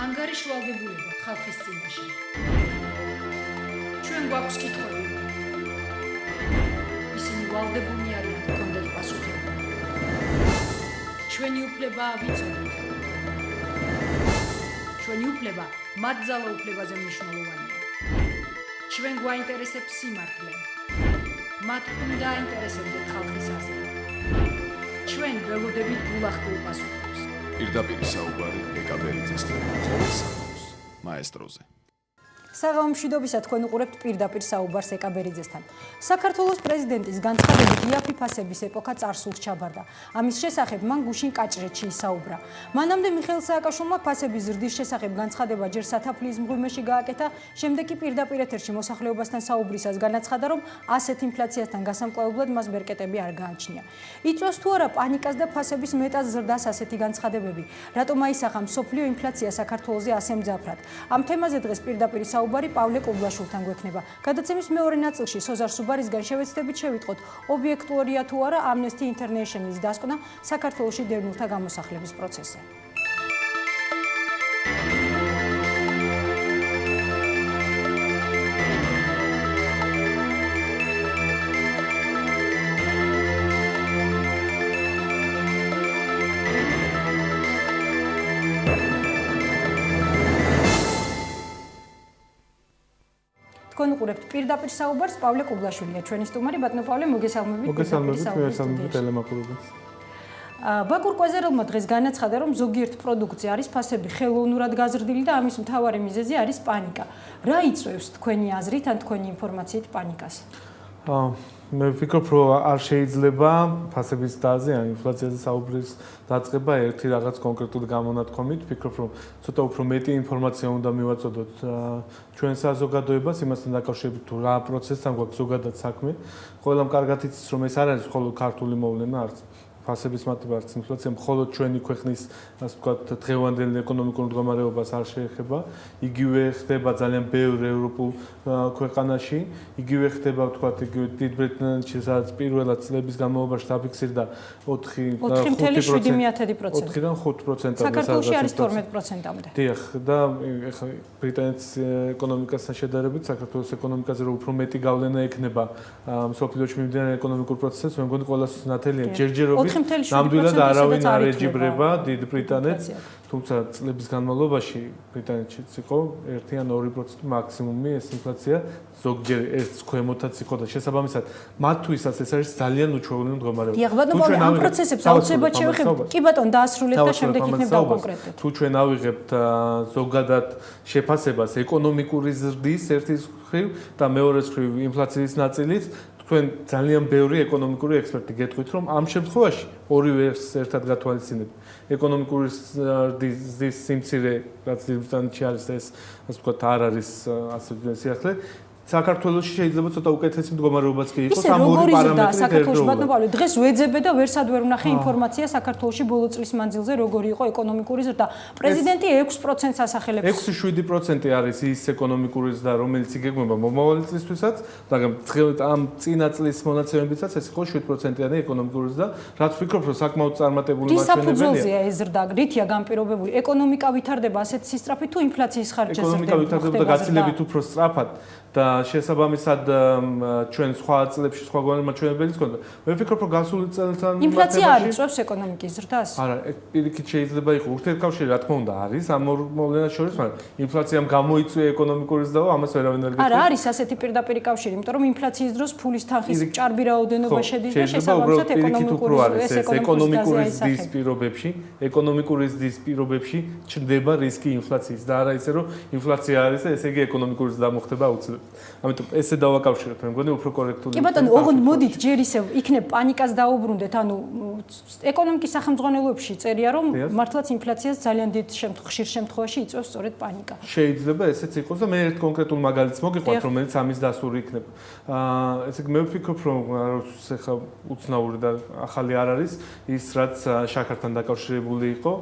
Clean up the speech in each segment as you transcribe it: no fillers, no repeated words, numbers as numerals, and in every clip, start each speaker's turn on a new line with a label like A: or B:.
A: ანგარიშვალდებულება ხალხის წინაშე. ჩვენ გვაქვს კითხვები. ისინი ვალდებულნი არიან გქონდეთ პასუხები. ჩვენი უფლებაა ვიცოდეთ. ჩვენი უფლება მათ ძალაუფლებაზე მნიშვნელოვანია. ჩვენ გვაინტერესებს სიმართლე. მათ უნდა აინტერესებდეთ ხალხის აზრი. ჩვენ ველოდებით გულახდილ პასუხებს.
B: პირდაპირ საუბარი ეკაბერიძესთან ყოველ საქმეს მაესტროზე.
C: საღამო მშვიდობისა თქვენ უყურებთ პირდაპირ საუბარს ეკაბერიძესთან. საქართველოს პრეზიდენტის განცხადებით იაფი ფასების ეპოქა წარსულს ჩაბარდა. ამის შესახებ მან გუშინ კაჭრეთში ისაუბრა. მანამდე მიხეილ სააკაშვილმა ფასების ზრდის შესახებ განცხადება ჯერ სათაფლიის მღვიმეში გააკეთა, შემდეგ კი პირდაპირ ეთერში მოსახლეობასთან საუბრისას განაცხადა, რომ ასეთ ინფლაციასთან გასამკლავებლად მას ბერკეტები არ გააჩნია. იწვევს თუ არა პანიკას და ფასების მეტად ზრდას ასეთი განცხადებები. რატომ აისახა მსოფლიო ინფლაცია საქართველოზე ასე მძაფრად? ამ თემაზე დღეს პირდაპირ საუბარი პავლე კუბლაშვილთან გვექნება. გადაცემის მეორე ნაწილში სოზარ სუბარისგან შევეცდებით შევიტყოთ, ობიექტურია თუ არა Amnesty International-ის დასკვნა საქართველოში დევნილთა გამოსახლების პროცესზე. თქვენ უყურებთ პირდაპირ საუბარს, პავლე კუბლაშვილია ჩვენი სტუმარი. ბატონო პავლე, მოგესალმებით.
D: მოგესალმებით ტელემაკურებელს.
C: ბაკურ კვეზერელმა დღეს განაცხადა, რომ ზოგიერთ პროდუქტზე არის ფასები ხელოვნურად გაზრდილი და ამის მთავარი მიზეზი არის პანიკა. რა იწვევს თქვენი აზრით ან თქვენი ინფორმაციით პანიკას?
D: მე ვფიქრობ, რომ არ შეიძლება ფასების დაზე ან ინფლაციაზე საუბრის დაწყება ერთი რაღაც კონკრეტული გამონათქვამით. ვფიქრობ, რომ ცოტა უფრო მეტი ინფორმაცია უნდა მივაწოდოთ ჩვენ საზოგადოებას იმასთან დაკავშირებით, თუ რა პროცესთან გვაქვს ზოგადად საქმე. ყველამ კარგად იცის, რომ ეს არ არის მხოლოდ ქართული მოვლენა, არც ფასების მატება, არც ინფლაცია, მხოლოდ ჩვენი ქვეყნის, ასე ვთქვათ, დღევანდელ ეკონომიკურ მდგომარეობას არ შეეხება. იგივე ხდება ძალიან ბევრ ევროპულ ქვეყანაში, იგივე ხდება, ვთქვათ, იგივე დიდ ბრიტანეთში, სადაც პირველად წლების განმავლობაში დაფიქსირდა
C: 4.7%.
D: 4-დან 5%.
C: საქართველოში არის 12%-მდე.
D: დიახ, და ეხლა ბრიტანეთის ეკონომიკასთან შედარებით საქართველოს ეკონომიკაზე უფრო მეტი გავლენა ექნება მსოფლიოში მიმდინარე ეკონომიკურ პროცესებს, მე მგონი ყველასთვის ნათელია ჯერჯერობით. ნამდვილად არავინ არ ეჯიბრება დიდ ბრიტანეთს, თუმცა წლების განმავლობაში ბრიტანეთშიც იყო 1 ან 2% მაქსიმუმი ეს ინფლაცია, ზოგჯერ ეს ქვემოთაც იყო და შესაბამისად მათთვისაც ეს არის ძალიან უჩვეულო მდგომარეობა.
C: დიახ, ბატონო, ამ პროცესებს აუცილებლად შევეხებთ. კი ბატონო, დაასრულეთ და შემდეგ იქნებ დავკონკრეტეთ.
D: თუ ჩვენ ავიღებთ ზოგადად შეფასებას ეკონომიკური ზრდის ერთის მხრივ და მეორეს მხრივ ინფლაციის ნაწილით, თქვენ ძალიან ბევრი ეკონომიკური ექსპერტი გეტყვით, რომ ამ შემთხვევაში ორივე ერთად გათვალისწინებ. ეკონომიკური ზრდის სიმცირე, რაც დიდ ბრიტანეთში არის, ეს ასე ვთქვათ, არ არის ასე სიახლე. საქართველოში შეიძლება ცოტა უკეთესი მდგომარეობაც კი იყოს ამ ორი პარამეტრი
C: საქართველოში ბატონო პავლე დღეს ვეძებე და ვერსად ვერ ვნახე ინფორმაცია საქართველოში ბოლო წლის მანძილზე როგორი იყო ეკონომიკური ზრდა. პრეზიდენტი 6%-ს ასახელებს.
D: 6-7% არის ის ეკონომიკური ზრდა, რომელიც იგეგმება მომავალი წლისთვისაც, მაგრამ ამ წინა წლის მონაცემებითაც ეს იყო 7%-იანი ეკონომიკური ზრდა, რაც ვფიქრობ, რომ საკმაოდ წარმატებული მაჩვენებელია.
C: რის საფუძველზეა ეს ზრდა? რითია განპირობებული? ეკონომიკა ვითარდება ასეთ სისწრაფით თუ ინფლაციის ხარჯზე ზრდება?
D: ეკონომიკა ვითარდება და გაცილებით უფრო სწრაფად და შესაბამისად ჩვენ სხვა წლებში სხვაგვარი მაჩვენებელიც ჰქონდა. მე ვფიქრობ, რომ გასული წელთან
C: ინფლაცია არ იწვევს ეკონომიკის ზრდას?
D: არა, პირიქით შეიძლება იყოს ურთიერთკავშირი, რა თქმა უნდა, არის ამ ორ მოვლენას შორის, მაგრამ ინფლაციამ გამოიწვია ეკონომიკური ზრდა, ამას ვერავინ არ გეტყვით.
C: არა, არის ასეთი პირდაპირი კავშირი, იმიტომ რომ ინფლაციის დროს ფულის თანხის ჭარბი რაოდენობა შედის და შესაბამისად
D: ეკონომიკური ზრდის პირობებში, ეკონომიკური ზრდის პირობებში ჩნდება რისკი ინფლაციის და არა ისე, რომ ინფლაცია არის და ესე იგი ეკონომიკური ზრდა მოხდება აუცილებლად. ამიტომ ესე დავაკავშიროთ, მე მგონი უფრო კორექტული.
C: კი ბატონო, ოღონდ მოდით ჯერ ისევ იქნებ პანიკას დაუბრუნდეთ, ანუ ეკონომიკის სახელმძღვანელოებში წერია, რომ მართლაც ინფლაციას ძალიან დიდ ხშირ შემთხვევაში იწვევს სწორედ პანიკა.
D: შეიძლება ესეც იყოს და მე ერთ კონკრეტულ მაგალითს მოგიყვანთ, რომელიც ამის დასური იქნება. ესე იგი მე ვფიქრობ, რომ ეხლა უცნაური და ახალი არ არის ის, რაც შაქართან დაკავშირებული იყო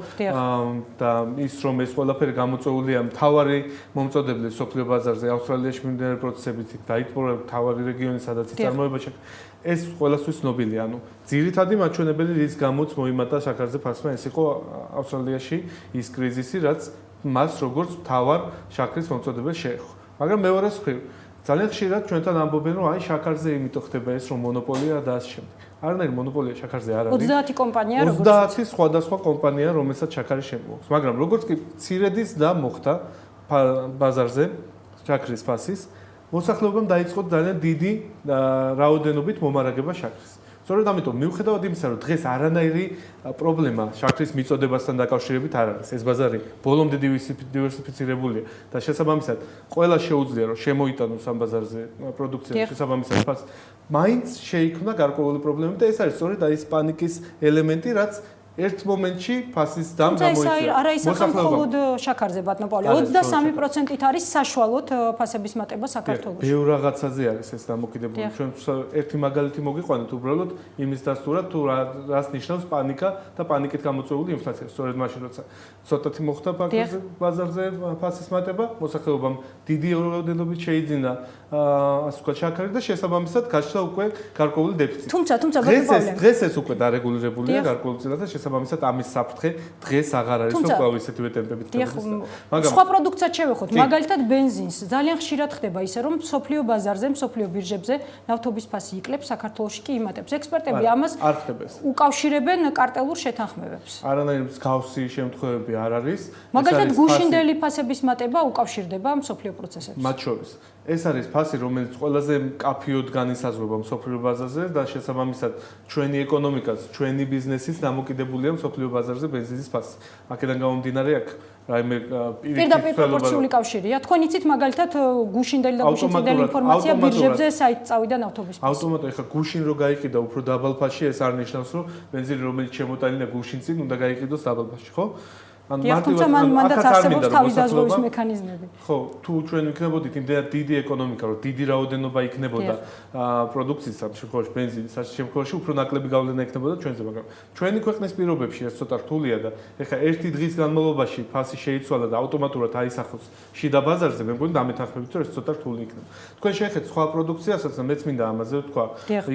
D: და ის, რომ ეს ყველაფერი გამოწვეულია მთავარი მომწოდებელი სოფლიო ბაზარზე ავსტრალიაში მიმდინარე პროცესებით დაიტბორა მთავარი რეგიონი, სადაც იწარმოება ეს ყველასთვის ცნობილია, ანუ ძირითადი მაჩვენებელი რის გამოც მოიმატა შაქარზე ფასმა, ეს იყო ავსტრალიაში ის კრიზისი, რაც მას როგორც მთავარ შაქრის მომწოდებელს შეეხო. მაგრამ მეორე მხრივ ძალიან ხშირად ჩვენთან ამბობენ, რომ აი შაქარზე იმიტომ ხდება ეს, რომ მონოპოლია და ასე შემდეგ. არანაირი მონოპოლია შაქარზე არ არის.
C: 30 კომპანია როგორც
D: 30 სხვადასხვა კომპანია, რომელსაც შაქარი შემოაქვს. მაგრამ როგორც კი მცირედის და მოხდა ბაზარზე შაქრის ფასის, მოსახლეობამ დაიწყო ძალიან დიდი რაოდენობით მომარაგება შაქრის. სწორედ ამიტომ მიუხედავად იმისა, რომ დღეს არანაირი პრობლემა შაქრის მიწოდებასთან დაკავშირებით არ არის. ეს ბაზარი ბოლომდე დივერსიფიცირებულია და შესაბამისად ყველა შეუძლია რომ შემოიტანოს ამ ბაზარზე პროდუქცია შესაბამისად ფას მაინც შეიქმნა გარკვეული პრობლემები და ეს არის სწორედ ის პანიკის ელემენტი, რაც ერთ მომენტში ფასის დამ გამოიწვია.
C: არა ისახა მხოლოდ შაქარზე ბატონო პავლე 23%-ით არის საშუალოდ ფასების მატება საქართველოში.
D: ბევრ რაღაცაზე არის ეს დამოკიდებული. ჩვენ ერთი მაგალითი მოგიყვანეთ უბრალოდ იმის დასტურად თუ რას ნიშნავს პანიკა და პანიკით გამოწვეული ინფლაცია. სწორედ მაშინ როცა ცოტათი მოხდა ბაზარზე ფასის მატება, მოსახლეობამ დიდი რაოდენობით შეიძინა ასე ვთქვათ შაქარი და შესაბამისად გაჩნდა უკვე გარკვეული დეფიციტი.
C: თუმცა ბატონო პავლე
D: დღეს ეს უკვე დარეგულირებულია გარკვეულწილად და შესაბამისად ამის საფრთხე დღეს აღარ არის რომ კვლავ ისეთივე ტემპებით ხდება.
C: მაგრამ სხვა პროდუქციად შევეხოთ, მაგალითად ბენზინს ძალიან ხშირად ხდება ისე რომ მსოფლიო ბაზარზე, მსოფლიო ბირჟებზე ნავთობის ფასი იკლებს, საქართველოში კი იმატებს. ექსპერტები ამას
D: არ ხდება ეს.
C: უკავშირებენ კარტელურ შეთანხმებებს.
D: არანაირი მსგავსი შემთხვევები არ არის.
C: მაგალითად გუშინდელი ფასების მატება უკავშირდება მსოფლიო პროცესებს.
D: მათ შორის ეს არის ფასი, რომელიც ყველაზე მკაფიოდ განისაზღვრება მსოფლიო ბაზარზე და შესაბამისად ჩვენი ეკონომიკაც, ჩვენი ბიზნესიც დამოკიდებულია მსოფლიო ბაზარზე ბენზინის ფასზე. აქედან გამომდინარე აქ რაიმე
C: პირდაპირ პროპორციული კავშირია. თქვენ იცით მაგალითად გუშინდელი და გუშინწინდელი ინფორმაცია ბირჟებზე საით წავიდა ნავთობის ფასი.
D: ავტომატურად ეხა გუშინ რო გაიყიდა უფრო დაბალ ფასში, ეს არ ნიშნავს რომ ბენზინი რომელიც შემოტანილია გუშინწინ უნდა გაიყიდოს დაბალ ფასში, ხო?
C: თუმცა მანდაც არსებობს თავის დაზღვევის მექანიზმები.
D: ხო, თუ ჩვენ ვიქნებოდით იმდენად დიდი ეკონომიკა, რომ დიდი რაოდენობა იქნებოდა პროდუქციის ამ შემთხვევაში ბენზინის შემთხვევაში უფრო ნაკლები გავლენა იქნებოდა ჩვენზე, მაგრამ ჩვენი ქვეყნის პირობებში ეს ცოტა რთულია და ეხლა ერთი დღის განმავლობაში ფასი შეიცვალა და ავტომატურად აისახოს შიდა ბაზარზე, მე მგონი დამეთანხმებით, რომ ეს ცოტა რთული იქნება. თქვენ შეეხეთ სხვა პროდუქციასაც და მეც მინდა ამაზე ვთქვა,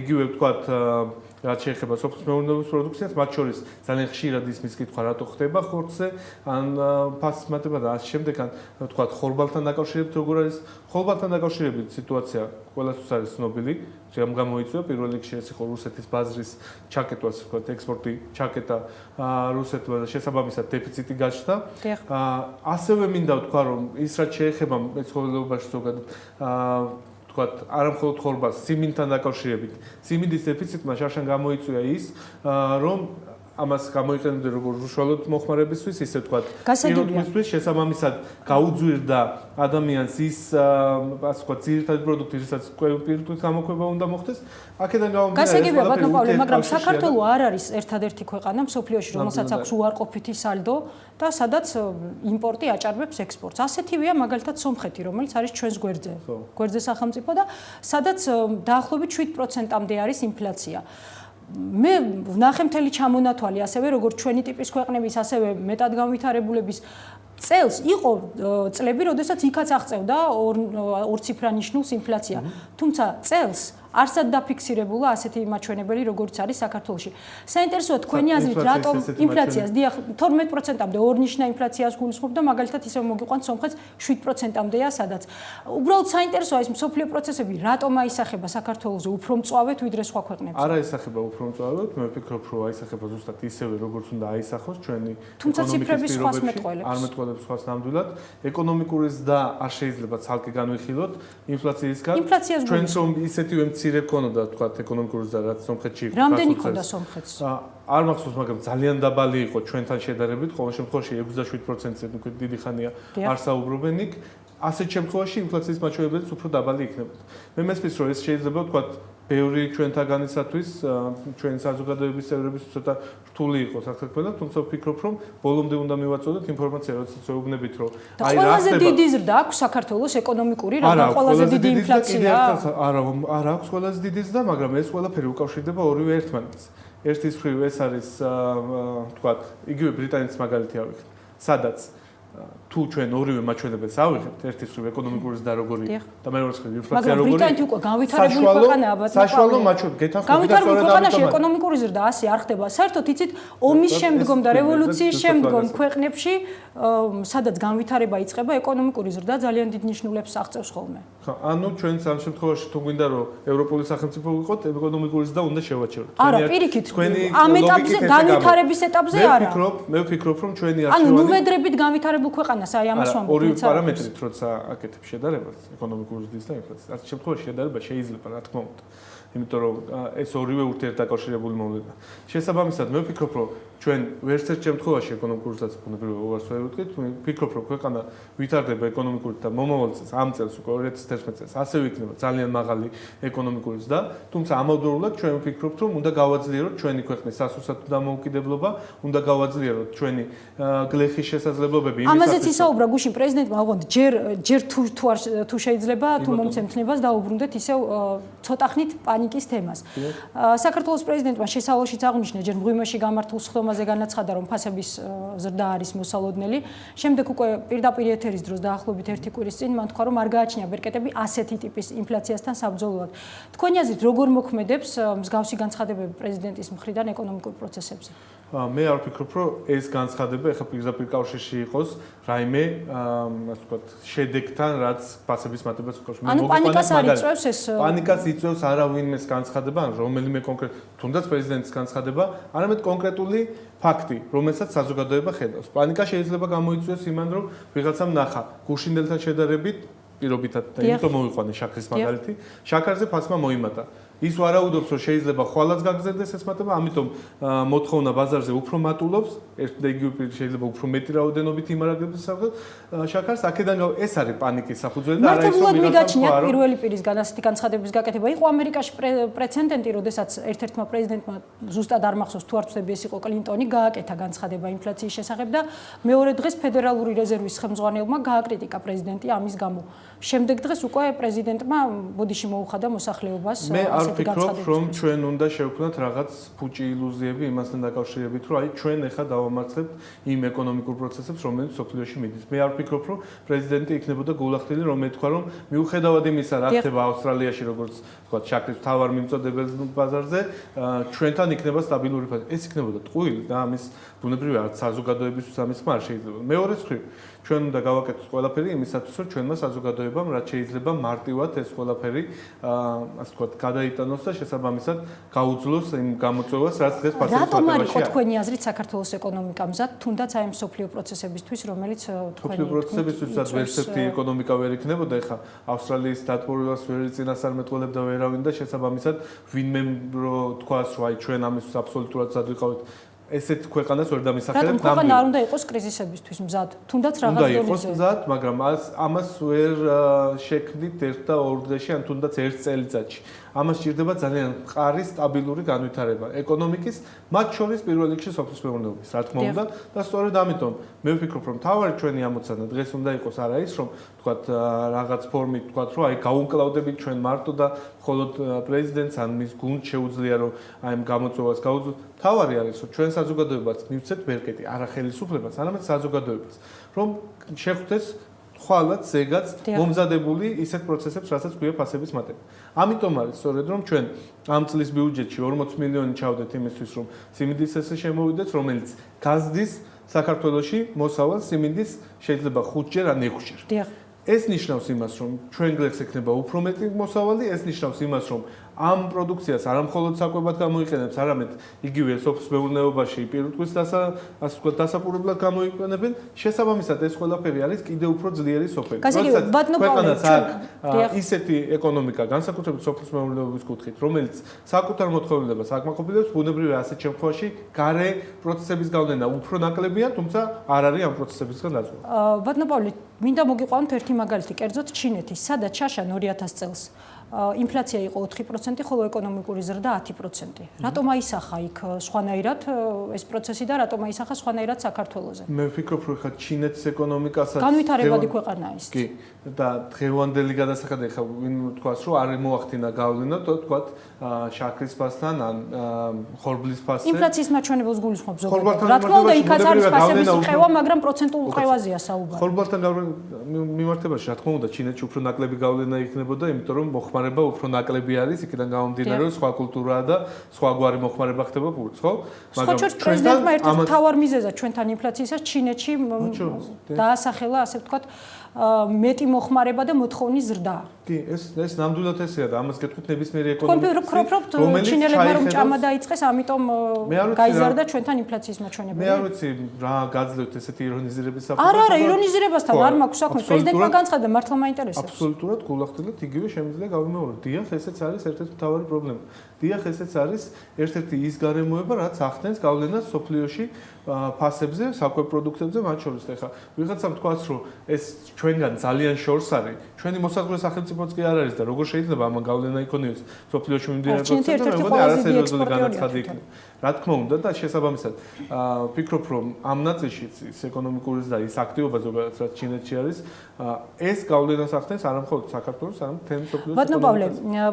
D: იგივე ვთქვათ რაც შეეხება სოფლის მეურნეობის პროდუქციას, მათ შორის ძალიან ხშირად ისმის კითხვა რატო ხდება ხორცზე, ან ფასის მატება და ასე შემდეგ, ან ვთქვათ ხორბალთან დაკავშირებით როგორ არის, ხორბალთან დაკავშირებით სიტუაცია ყველასთვის არის ცნობილი, რომ გამოიწვია პირველ რიგში ეს იყო რუსეთის ბაზრის ჩაკეტვა, ასე ვთქვათ, ექსპორტი ჩაკეტა რუსეთმა და შესაბამისად დეფიციტი გაჩნდა. ასევე მინდა ვთქვა, რომ ის რაც შეეხება მეცხოველეობაში ზოგადად ვთქვათ, არა მხოლოდ ხორბალს, სიმინდთან დაკავშირებით. სიმინდის დეფიციტმა შარშან გამოიწვია ის, რომ ამას გამოიყენებდნენ როგორც უშუალოდ მოხმარებისთვის, ისე ვთქვათ, პირობისთვის შესაბამისად გაუძვირდა ადამიანს ის, ასე ვთქვათ, ძირითადი პროდუქტი, რასაც პირობითი გამოქვეყნა უნდა მოხდეს. აქედან გამომდინარე,
C: გასაგებია ბატონო პავლე, მაგრამ საქართველო არ არის ერთადერთი ქვეყანა მსოფლიოში, რომელსაც აქვს უარყოფითი სალდო და სადაც იმპორტი აჭარბებს ექსპორტს. ასეთივეა მაგალითად სომხეთი, რომელიც არის ჩვენს გვერდზე სახელმწიფო და სადაც დაახლოებით 7%-მდე არის ინფლაცია. მე ვნახე მთელი ჩამონათვალი ასევე როგორც ჩვენი ტიპის ქვეყნების, ასევე მეტად განვითარებულების წელს იყო წლები, როდესაც იქაც აღწევდა ორციფრა ნიშნულს ინფლაცია. თუმცა წელს არსად დაფიქსირებულა ასეთი მაჩვენებელი, როგორც არის საქართველოში. საინტერესოა თქვენი აზრით, რატომ ინფლაციას, დიახ, 12%-მდე ორნიშნა ინფლაციას გულისხმობ და მაგალითად ისევ მოგიყვანთ სომხეთს 7%-მდეა, სადაც. უბრალოდ საინტერესოა ეს მსოფლიო პროცესები, რატომ აისახება საქართველოზე უფრო მწვავედ ვიდრე სხვა ქვეყნებზე?
D: არა ისახება უფრო მწვავედ, მე ვფიქრობ, რომ აისახება ზუსტად ისევე, როგორც უნდა აისახოს ჩვენი
C: თუმცა ციფრები სხვას მეტყველებს.
D: არ მეტყველებს სხვას ნამდვილად. ეკონომიკური ზრდა არ შეიძლება ცალკე განვიხილოთ ინფლაციისგან. ჩვენც რომ ისეთივე მცირე ქონოდა, თქვათ, ეკონომიკური ზრდა, რაც სომხეთში იყო.
C: რამდენი ქონდა სომხეთს?
D: არ მახსოვს, მაგრამ ძალიან დაბალი იყო ჩვენთან შედარებით, ყოველ შემთხვევაში 67%-ზე უკვე დიდი ხანია არ საუბრობენ იქ. ასეთ შემთხვევაში ინფლაციის მაჩვენებელიც უფრო დაბალი იქნებოდა. მე მესმის, რომ ეს შეიძლება, თქვათ, ბევრი ჩვენთაგანისათვის, ჩვენი საზოგადოების წევრებისთვის ცოტა რთული იყო საკითხი და თუმცა ვფიქრობ, რომ ბოლომდე უნდა მივაწოდოთ ინფორმაცია, როდესაც ვეუბნებით, რომ
C: აი რა ხდება. ყველაზე დიდი ზრდა აქვს საქართველოს ეკონომიკური, რადგან ყველაზე დიდი ინფლაცია.
D: არა აქვს ყველაზე დიდი ზრდა, მაგრამ ეს ყველაფერი უკავშირდება ორივე ერთმანეთს. ერთის მხრივ ეს არის, თქვათ, იგივე ბრიტანეთის მაგალითი ავიღეთ, სადაც თუ ჩვენ ორივე მაჩვენებელს ავიღებთ, ერთის მხრივ ეკონომიკური ზრდა როგორი და მეორეს მხრივ ინფლაცია
C: მაგრამ
D: როგორი.
C: ბრიტანეთი უკვე განვითარებული ქვეყანაა, ბატონო.
D: საშუალო მაჩვენებელი გეთანხმებით
C: განვითარებული ქვეყანაში ეკონომიკური ზრდა ასე არ ხდება. საერთოდ იცით, ომის შემდგომ და რევოლუციის შემდგომ ქვეყნებში, სადაც განვითარება იწყება, ეკონომიკური ზრდა ძალიან დიდ ნიშნულებს აღწევს ხოლმე.
D: ანუ ჩვენც ამ შემთხვევაში თუ გვინდა რომ ევროპული სახელმწიფო ვიყოთ, ეკონომიკური ზრდა უნდა შევაჩეროთ.
C: არა, პირიქით, ამ ეტაპზე განვითარების ეტაპზე არა.
D: მე ვფიქრობ, რომ ჩვენი
C: ანუ
D: არჩევანი
C: ნუ ვედრებით განვითარებულ ქვეყანას, აი ამას ვამბობ.
D: ორივე პარამეტრით როცა აკეთებ შედარებას, ეკონომიკური ზრდის და ინფლაციის, არც შემთხვევაში შედარება შეიძლება, რა თქმა უნდა. იმიტომ რომ ეს ორივე ურთიერთდაკავშირებული მოვლენაა. შესაბამისად, მე ვფიქრობ, რომ ჩვენ ვერც ერთ შემთხვევაში ეკონომიკური ზრდას ბუნებრივად უარს ვერ ვუდგით. მე ვფიქრობ, რომ ქვეყანა ვითარდება ეკონომიკურად და მომავალ წელს, ამ წელს უკვე 2011 წელს ასევე იქნება ძალიან მაღალი ეკონომიკური ზრდა, თუმცა ამავდროულად ჩვენ ვფიქრობთ, რომ უნდა გავაძლიეროთ ჩვენი ქვეყნის სასურსათო დამოუკიდებლობა, უნდა გავაძლიეროთ ჩვენი გლეხის შესაძლებლობები.
C: ამაზეც ისაუბრა გუშინ პრეზიდენტმა, ოღონდ ჯერ თუ შეიძლება, თუ მომცემთნებას დაუბრუნდეთ ისევ ცოტა ხნით პანიკის თემას. საქართველოს პრეზიდენტმა შესავალშიც აღნიშნა, ჯერ მღვიმეში გამართულ სხდომაზე განაცხადა, რომ ფასების ზრდა არის მოსალოდნელი. შემდეგ უკვე პირდაპირ ეთერის დროს დაახლოებით 1 კვირის წინ მან თქვა, რომ არ გააჩნია ბერკეტები ასეთი ტიპის ინფლაციასთან საბრძოლოად. თქვენი აზრით, როგორ მოქმედებს მსგავსი განცხადებები პრეზიდენტის მხრიდან ეკონომიკურ პროცესებზე?
D: მე არ ვფიქრობ, რომ ეს განცხადება ეხლა პირდაპირ კავშირში იყოს რაიმე, ასე ვთქვათ, შედეგთან, რაც ფასების მატებას უკავშირდება.
C: ანუ პანიკას არ იწვევს ეს?
D: პანიკას იწვევს არავინმეს განცხადება, ან რომელიმე კონკრეტ, თუნდაც პრეზიდენტის განცხადება, არამედ კონკრეტული ფაქტი, რომელსაც საზოგადოება ხედავს. პანიკა შეიძლება გამოიწვიოს იმან, რომ ვიღაცამ ნახა გუშინდელთან შედარებით პირობითად და იმიტომ მოვიყვანე შაქრის მაგალითი, შაქარზე ფასმა მოიმატა. ის ვარაუდობს, რომ შეიძლება ხვალაც გაგზერდეს ეს მატება, ამიტომ მოთხოვნა ბაზარზე უფრო მატულობს, ერთ და იგივე პირი შეიძლება უფრო მეტი რაოდენობით იმარაგებს შაქარს, აქედან ეს არის პანიკის საფუძველი და არა ის რომ
C: მიგაჩნია პირველი პირისგან ასეთი განცხადების გაკეთება. იყო ამერიკაში პრეცედენტი, როდესაც ერთ-ერთმა პრეზიდენტმა ზუსტად არ მახსოვს თუ არ ვწდები ეს იყო კლინტონი, გააკეთა განცხადება ინფლაციის შესახებ და მეორე დღეს ფედერალური რეზერვის ხელმძღვანელმა გააკრიტიკა პრეზიდენტი ამის გამო. შემდეგ დღეს უკვე პრეზიდენტმა ბოდიში მოუხადა მოსახლეობას.
D: მე არ ვფიქრობ, რომ ჩვენ უნდა შევქმნათ რაღაც ფუჭი ილუზიები იმასთან დაკავშირებით, რომ აი ჩვენ ახლა დავამარცხებთ იმ ეკონომიკურ პროცესებს, რომელიც სოფლიოში მიდის. მე არ ვფიქრობ, რომ პრეზიდენტი იქნებოდა გულახდილი, რომ ეთქვა, რომ მიუხედავად იმისა, რა ხდება ავსტრალიაში, როგორც თქვა, შაქრის მთავარ მიმწოდებელს ბაზარზე, ჩვენთან იქნება სტაბილური ფასი. ეს იქნებოდა ტყუილი და ამის ბუნებრივია, არც საზოგადოებისთვის ამის ხმა არ შეიძლება. მეორე მხრივ, ჩვენ უნდა გავაკეთოთ ყველაფერი იმისათვის, რომ ჩვენმა საზოგადოებამ რაც შეიძლება მარტივად ეს ყველაფერი, ასე ვთქვათ, გადაიტანოს და შესაბამისად გაუძლოს იმ გამოწვევას, რაც დღეს ფასების
C: მატებაში არის. რატომ არის თქვენი აზრით საქართველოს ეკონომიკა მზად, თუნდაც აი ამ სოფლიო პროცესებისთვის, რომელიც თქვენი
D: სოფლიო პროცესებისთვისაც ვერსეთი ეკონომიკა ვერ იქნებოდა, ეხა ავსტრალიის დატბორებას ვერ წინასწარმეტყველებდა ვერავინ და შესაბამისად ვინმე რო თქვას, რომ აი ჩვენ ამის აბსოლუტურად მზად ვიყავით ესეთ ქვეყანას ვერ დამისახელებთ.
C: რატომ ქვეყანა არ უნდა იყოს კრიზისებისთვის მზად? თუნდაც რაღაც
D: დონეზე. უნდა იყოს მზად, მაგრამ ამას ვერ შექმნით ერთ და ორ დღეში, ან თუნდაც ერთ წელიწადში. ამას სჭირდება ძალიან მყარი სტაბილური განვითარება ეკონომიკის, მათ შორის პირველ რიგში სოფლის მეურნეობის, რა თქმა უნდა, და სწორედ ამიტომ მე ვფიქრობ, რომ თავარი ჩვენი ამოცანა დღეს უნდა იყოს არა ის, რომ თქვათ რაღაც ფორმით თქვათ, რომ აი გაუკლავდებით ჩვენ მარტო და მხოლოდ პრეზიდენტს ან მის გუნდს შეუძლია, რომ აი ამ გამოწვევას გაუძლოთ. თავარი არის, რომ ჩვენ საზოგადოებაც მივცეთ ბერკეტი, არა ხელისუფლებას, არამედ საზოგადოებას, რომ შეხვდეს ხვალაც ზეგაც მომზადებული ისეთ პროცესებს, რასაც ქვია ფასების მატება. ამიტომ არის სწორედ რომ ჩვენ ამ წლის ბიუჯეტში 40 მილიონი ჩავდეთ იმისთვის, რომ სიმინდის წესი შემოვიდეს, რომელიც გაზდის საქართველოში მოსავალ სიმინდის შეიძლება 5-ჯერ ან 6-ჯერ. ეს ნიშნავს იმას, რომ ჩვენ გლეხს ექნება უფრო მეტი მოსავალი, ეს ნიშნავს იმას, რომ ამ პროდუქციას არა მხოლოდ საკვებად გამოიყენებს, არამედ იგივე სოფლის მეურნეობაში პირუტყვის დასაპურებლად გამოიყენებენ. შესაბამისად, ეს ყველაფერი არის კიდევ უფრო ძლიერი სოფელი. ქვეყანას აქვს ისეთი ეკონომიკა, განსაკუთრებით სოფლის მეურნეობის კუთხით, რომელიც საკუთარ მოთხოვნილებას აკმაყოფილებს, ბუნებრივია ასეთ შემთხვევაში გარე პროცესების გავლენა უფრო ნაკლებია, თუმცა არ არის ამ პროცესებისგან დაზღვევა.
C: ბატონო პავლე, მინდა მოგიყვანოთ ერთი მაგალითი, კერძოდ ჩინეთის, სადაც შაშან 2000 წელს ინფლაცია იყო 4%, ხოლო ეკონომიკური ზრდა 10%. რატომ აისახა იქ სხვანაირად ეს პროცესი და რატომ აისახა სხვანაირად საქართველოზე?
D: მე ვფიქრობ, რომ ხა ჩინეთის ეკონომიკასაც
C: განვითარებადი ქვეყანაა ის.
D: კი, და დღევანდელი გადასახადი ხა ვინ თქვას, რომ არ მოახდინა გავლენა, თქვა შაქრის ფასთან ან ხორბლის ფასზე.
C: ინფლაციის მაჩვენებელს გულისხმობ ზოგადად. რა თქმა უნდა, იქაც არის ფასების ყევა, მაგრამ პროცენტულ ყევაზეა საუბარი.
D: ხორბალთან მიმართებაში, რა თქმა უნდა, ჩინეთში უფრო ნაკლები გავლენა იქნებოდა, იმიტომ რომ მოხმარება უფრო ნაკლები არის, იქიდან გამომდინარე, რომ სხვა კულტურაა და სხვაგვარი მოხმარება ხდება ფულს, ხო?
C: მაგრამ პრეზიდენტმა ერთ-ერთ მთავარ მიზეზად ჩვენთან ინფლაციისას ჩინეთში დაასახელა, ასე ვთქვათ, მეტი მოხმარება და მოთხოვნის ზრდა.
D: კი, ეს ნამდვილად ესეა და ამას გეტყვით ნებისმიერი
C: ეკონომიკა. ვფიქრობთ, ჩინელებმა რომ ჭამა დაიწყეს, ამიტომ გაიზარდა ჩვენთან ინფლაციის მაჩვენებელი.
D: მე არ ვიცი რა გაძლევთ ესეთი ირონიზირების საფუძვლად.
C: არა, ირონიზირებასთან არ მაქვს საქმე. პრეზიდენტმა განცხადა, მართლა მაინტერესებს.
D: აბსოლუტურად გულახდილად იგივე შემიძლია გავიმეორო. დიახ, ესეც არის ერთ-ერთი მთავარი პრობლემა. დიახ, ესეც არის ერთ-ერთი ის გარემოება, რაც ახდენს გავლენას სოფლიოში ფასებზე, საკვე პროდუქტებზე, მათ შორის. ეხლა ვიღაცამ თქვას, რომ ეს ჩვენგან ძალიან შორს არის. ჩვენი მოსახლეობის სახელმწიფოც კი არ არის და როგორ შეიძლება ამან გავლენა იქონიოს სოფლიოში მიმდინარე პროცესზე, მე მგონი არასერიოზული განაცხადი იქნება. რა თქმა უნდა და შესაბამისად ვფიქრობ, რომ ამ ნაწილშიც ის ეკონომიკური და ის აქტივობა ზოგადად რაც ჩინეთში არის, ეს გავლენას ახდენს არა მხოლოდ საქართველოს, არამედ მთელი სოფლიოს.
C: ბატონო პავლე,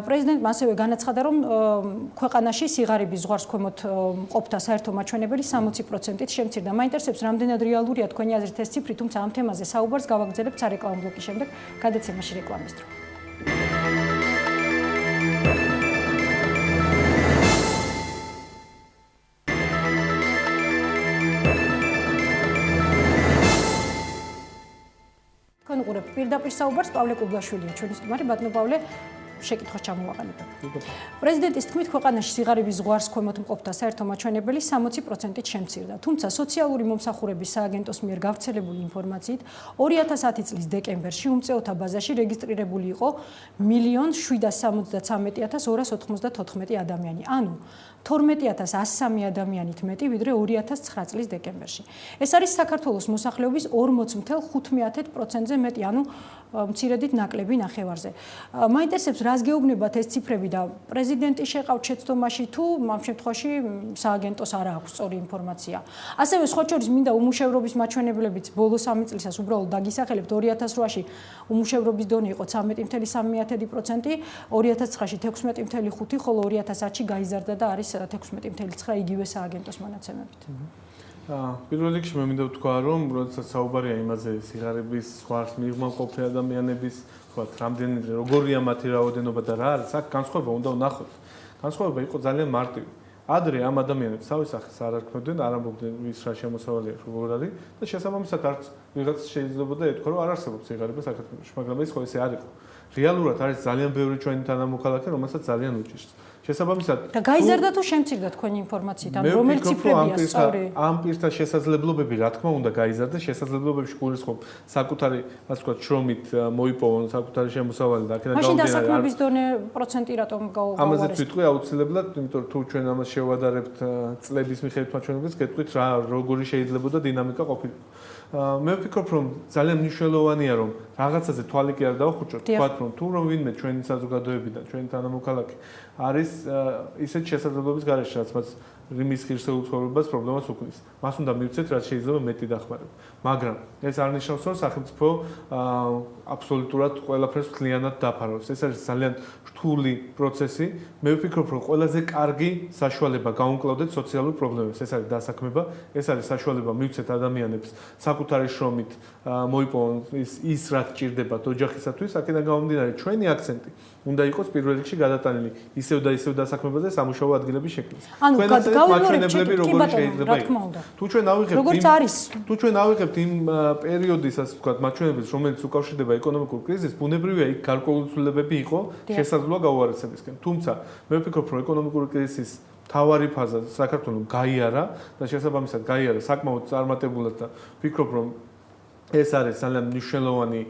C: პრეზიდენტმა ასევე განაცხადა, რომ ქვეყანაში სიღარიბის ზღვარს ქვემოთ მყოფთა საერთო მაჩვენებელი 60%-ით შემცირდა. მაინტერესებს, რამდენად რეალურია თქვენი აზრით ეს ციფრი, თუმცა ამ თემაზე საუბარს გავაგრძელებთ სარეკლამო ბლოკის შემდეგ, გადაცემაში რეკლამის დრო. კონკრეტულად პირდაპირ საუბარს პავლე კუბლაშვილია, ჩვენი სტუმარი. ბატონო პავლე, შეკითხვას ჩამოვაყალიბებ. პრეზიდენტის თქმით, ქვეყანაში სიღარიბის ზღვარს ქვემოთ მყოფთა საერთო მაჩვენებელი 60%-ით შემცირდა. თუმცა სოციალური მომსახურების სააგენტოს მიერ გავრცელებული ინფორმაციით 2010 წლის დეკემბერში უმწეოთა ბაზაში რეგისტრირებული იყო 1,773,294 ადამიანი, ანუ 12,103 ადამიანით მეტი, ვიდრე 2009 წლის დეკემბერში. ეს არის საქართველოს მოსახლეობის 40.5%-ზე მეტი, ანუ მცირედით ნაკლები ნახევარზე. მაინტერესებს, რას გეუბნებათ ეს ციფრები და პრეზიდენტი შეყავთ შეცდომაში თუ ამ შემთხვევაში სააგენტოს არ აქვს სწორი ინფორმაცია. ასევე სხვა შორის მინდა უმუშევრობის მაჩვენებლებიც ბოლო 3 წლისას უბრალოდ დაგისახელებთ. 2008-ში უმუშევრობის დონე იყო 13.3%, 2009-ში 16.5%, ხოლო 2010-ში გაიზარდა და არის 16.9 იგივე სააგენტოს მონაცემებით.
D: პირველ რიგში მე მინდა ვთქვა, რომ როდესაც საუბარია იმაზე სიღარიბის ზღვარს მიღმყოფი ადამიანების, თქვათ, რამდენი როგორია მათი რაოდენობა და რა არის, აქ განსხვავება უნდა ვნახოთ. განსხვავება იყო ძალიან მარტივი. ადრე ამ ადამიანებს თავის სახეს არ არქმევდნენ, არ ამბობდნენ ვის რა შემოსავალია, როგორ არის და შესაბამისად არც ვიღაც შეიძლებოდა ეთქვა, რომ არ არსებობს სიღარიბე საქართველოში, მაგრამ ეს ხო ესე არ იყო. რეალურად არის ძალიან ბევრი ჩვენი თანამოქალაქე, რომელსაც ძალიან უჭირს. შესაბამისად
C: და გაიზარდა თუ შემცირდა თქვენი ინფორმაციით, ან რომელი ციფრებია სწორი?
D: ამ პირთა შესაძლებლობები, რა თქმა უნდა, გაიზარდა, შესაძლებლობებში გულისხმობ საკუთარი, ასე ვთქვათ, შრომით მოიპოვონ საკუთარი შემოსავალი და აქედან
C: მაშინ დასაქმების დონე პროცენტი რატომ გაუვარეს?
D: ამაზეც ვიტყვი აუცილებლად, იმიტომ რომ თუ ჩვენ ამას შევადარებთ წლების მიხედვით მაჩვენებელს, გეტყვით რა როგორი შეიძლებოდა დინამიკა ყოფილიყო. მე ვფიქრობ, რომ ძალიან მნიშვნელოვანია, რომ რაღაცაზე თვალი კი არ დავხუჭოთ, თქვათ, რომ თუ რომ ვინმე ჩვენი საზოგადოებიდან, ჩვენი თანამოქალაქე არის ისეთ შესაძლებლობის გარეშე, რაც მას რიმის ღირსეულ ცხოვრებას პრობლემას უქმნის. მას უნდა მივცეთ, რაც შეიძლება მეტი დახმარება. მაგრამ ეს არ ნიშნავს, რომ სახელმწიფო აბსოლუტურად ყველაფერს მთლიანად დაფარავს. ეს არის ძალიან რთული პროცესი. მე ვფიქრობ, რომ ყველაზე კარგი საშუალება გაუმკლავდეთ სოციალურ პრობლემებს. ეს არის დასაქმება, ეს არის საშუალება მივცეთ ადამიანებს საკუთარი შრომით მოიპოვონ ის რაც ჭირდებათ ოჯახისათვის. აქედან გამომდინარე, ჩვენი აქცენტი უნდა იყოს პირველ რიგში გადატანილი ისევ და ისევ დასაქმებაზე სამუშაო ადგილების შექმნას. მაჩვენებლები როგორი შეიძლება იყოს. თუ ჩვენ ავიღებთ იმ პერიოდის, ასე ვთქვათ, მაჩვენებლებს, რომელიც უკავშირდება ეკონომიკურ კრიზისს, ბუნებრივია იქ გარკვეული ცვლილებები იყო შესაძლოა გაუარესებისკენ. თუმცა მე ვფიქრობ, რომ ეკონომიკური კრიზისის თავარი ფაზა საქართველოს გაიარა და შესაბამისად გაიარა საკმაოდ წარმატებულად და ვფიქრობ, რომ ეს არის ძალიან მნიშვნელოვანი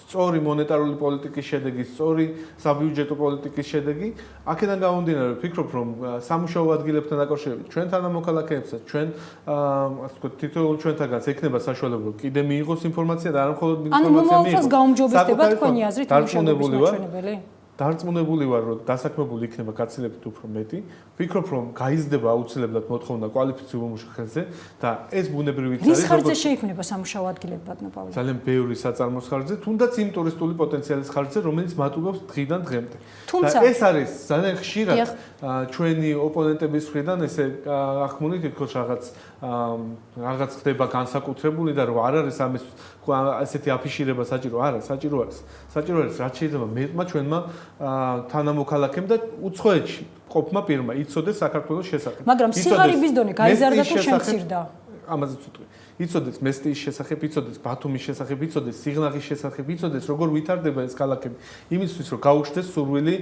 D: სწორი მონეტარული პოლიტიკის შედეგი, სწორი საბიუჯეტო პოლიტიკის შედეგი. აქედან გამომდინარე, ვფიქრობ, რომ სამუშაო ადგილებთან დაკავშირებით ჩვენ თანამოქალაქეებსაც, ჩვენ ასე ვთქვათ, თითოეულ ჩვენთაგანს ექნება საშუალება, რომ კიდე მიიღოს ინფორმაცია და არა მხოლოდ ინფორმაცია მიიღოს.
C: ანუ მომავალს გაუმჯობესდება თქვენი აზრით მუშაობის მაჩვენებელი?
D: დარწმუნებული ვარ, რომ დასაქმებული იქნება გაცილებით უფრო მეტი. ვფიქრობ, რომ გაიზრდება აუცილებლად მოთხოვნა კვალიფიციურ მუშახელზე და ეს ბუნებრივი
C: რის ხარჯზე შეიქმნება სამუშაო ადგილები, ბატონო პავლე?
D: ძალიან ბევრი საწარმოს ხარჯზე, თუნდაც იმ ტურისტული პოტენციალის ხარჯზე, რომელიც მატულობს დღიდან დღემდე.
C: თუმცა
D: ეს არის ძალიან ხშირად ჩვენი ოპონენტების მხრიდან ესე ახმული თითქოს რაღაც ხდება განსაკუთრებული და რომ არ არის ამის ასეთი აფიშირება საჭირო, არა, საჭირო არის. საჭირო არის, რაც შეიძლება მეტმა ჩვენმა თანამოქალაქემ და უცხოეთში ყოფმა პირმა იცოდეს საქართველოს შესახებ.
C: მაგრამ სიღარიბის დონე გაიზარდა თუ შემცირდა?
D: ამაზე ვწუხდი. იცოდეს მესტიის შესახებ, იცოდეს ბათუმის შესახებ, იცოდეს სიღნაღის შესახებ, იცოდეს როგორ ვითარდება ეს ქალაქები. იმისთვის რომ გაუჩნდეს სურვილი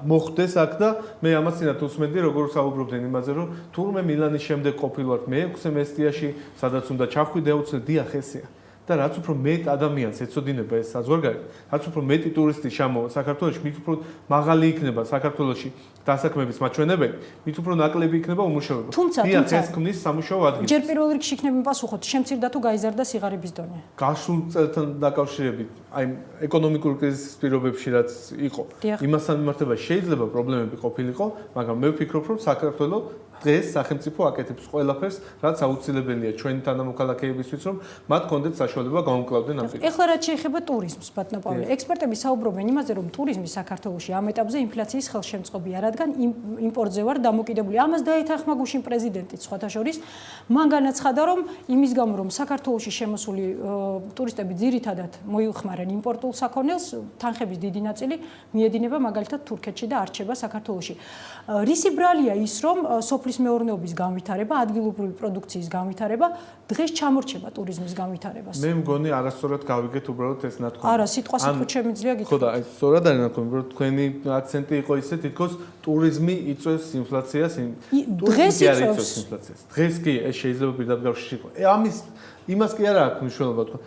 D: მოხდეს აქ და მე ამას წინათ უსმენდი როგორ საუბრობდნენ იმაზე რომ თურმე მილანის შემდეგ ყოფილვარ მე-6 მესტიაში, სადაც უნდა ჩავხვიდე აუცილებლად დიახ ესეა. და რაც უფრო მეტ ადამიანს ეწოდინება ეს საზღვარგარეთ, რაც უფრო მეტი ტურისტი ჩამოვა საქართველოში, მით უფრო მაღალი იქნება საქართველოში დასაქმების მაჩვენებელი, მით უფრო ნაკლები იქნება უმუშევრობა.
C: თუმცა
D: ეს ქმნის სამუშაო ადგილს.
C: ჯერ პირველ რიგში იქნება პასუხოთ, შემცირდა თუ გაიზარდა სიღარიბის დონე?
D: გასულ წელთან დაკავშირებით, აი ეკონომიკური კრიზისის პირობებში რაც იყო, იმასთან მიმართებაში შეიძლება პრობლემები ყოფილიყო, მაგრამ მე ვფიქრობ, რომ საქართველოს დღეს სახელმწიფო აკეთებს ყველაფერს, რაც აუცილებელია ჩვენი თანამოქალაქეებისთვის, რომ მათ კონდეთ საშუალება გაუმკლავდნენ ამ პირობებში.
C: ეხლა რაც შეეხება ტურიზმს, ბატონო პავლე, ექსპერტები საუბრობენ იმაზე, რომ ტურიზმი საქართველოში ამ ეტაპზე ინფლაციის ხელშემწყობია, რადგან იმპორტზე ვარ დამოკიდებული. ამას დაეთანხმა გუშინ პრეზიდენტიც სხვათა შორის, მან განაცხადა, რომ იმის გამო, რომ საქართველოში შემოსული ტურისტები ძირითადად მოიხმარენ იმპორტულ საქონელს, თანხების დიდი ნაწილი მიედინება მაგალითად თურქეთში და არ რჩება საქართველოში. რისი ბრალია ის, რომ სოფლის მეურნეობის განვითარება, ადგილობრივი პროდუქციის განვითარება დღეს ჩამორჩება ტურიზმის განვითარებას.
D: მე მგონი არასწორად გავიგეთ უბრალოდ ეს ნათქვამი.
C: არა, სიტყვასიტყვით შემიძლია გითხრათ.
D: ხო და აი სწორად არის ნათქვამი, რომ თქვენი აქცენტი იყო ისე, თითქოს ტურიზმი იწვევს ინფლაციას,
C: დღეს იწვევს
D: ინფლაციას. დღეს კი ეს შეიძლება პირდაპირ გავშიში იყო. ამის იმას კი არ აქვს მნიშვნელობა თქვა.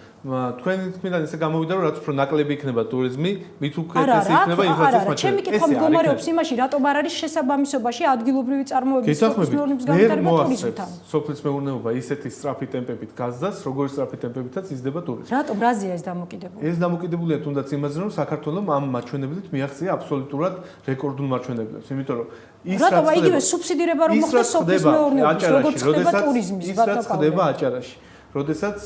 D: თქვენი თქმიდან ისე გამოვიდა, რომ რაც უფრო ნაკლები იქნება ტურიზმი, მით უკეთესი იქნება ინფლაციის მაჩვენებელი.
C: ჩემი კითხვა მდგომარეობს იმაში, რატომ არ არის შესაბამისობაში ადგილობრივი წარმოების სოფლის მეურნეობის განვითარება ტურიზმთან.
D: სოფლის მეურნეობა ისეთი სწრაფი ტემპებით გაზრდას, როგორი სწრაფი ტემპებითაც იზრდება ტურიზმი.
C: რატომ რაზეა ეს დამოკიდებული?
D: ეს დამოკიდებულია თუნდაც იმაზე, რომ საქართველოს ამ მაჩვენებლით მიაღწია აბსოლუტურად რეკორდულ მაჩვენებლებს, იმიტომ რომ ის
C: რატომ იგივე სუბსიდირება რომ მოხდეს სოფლის მეურნეობის, როგორც ხდება ტურიზმის,
D: ბატონო პავლე. ხდება აჭარაში. როდესაც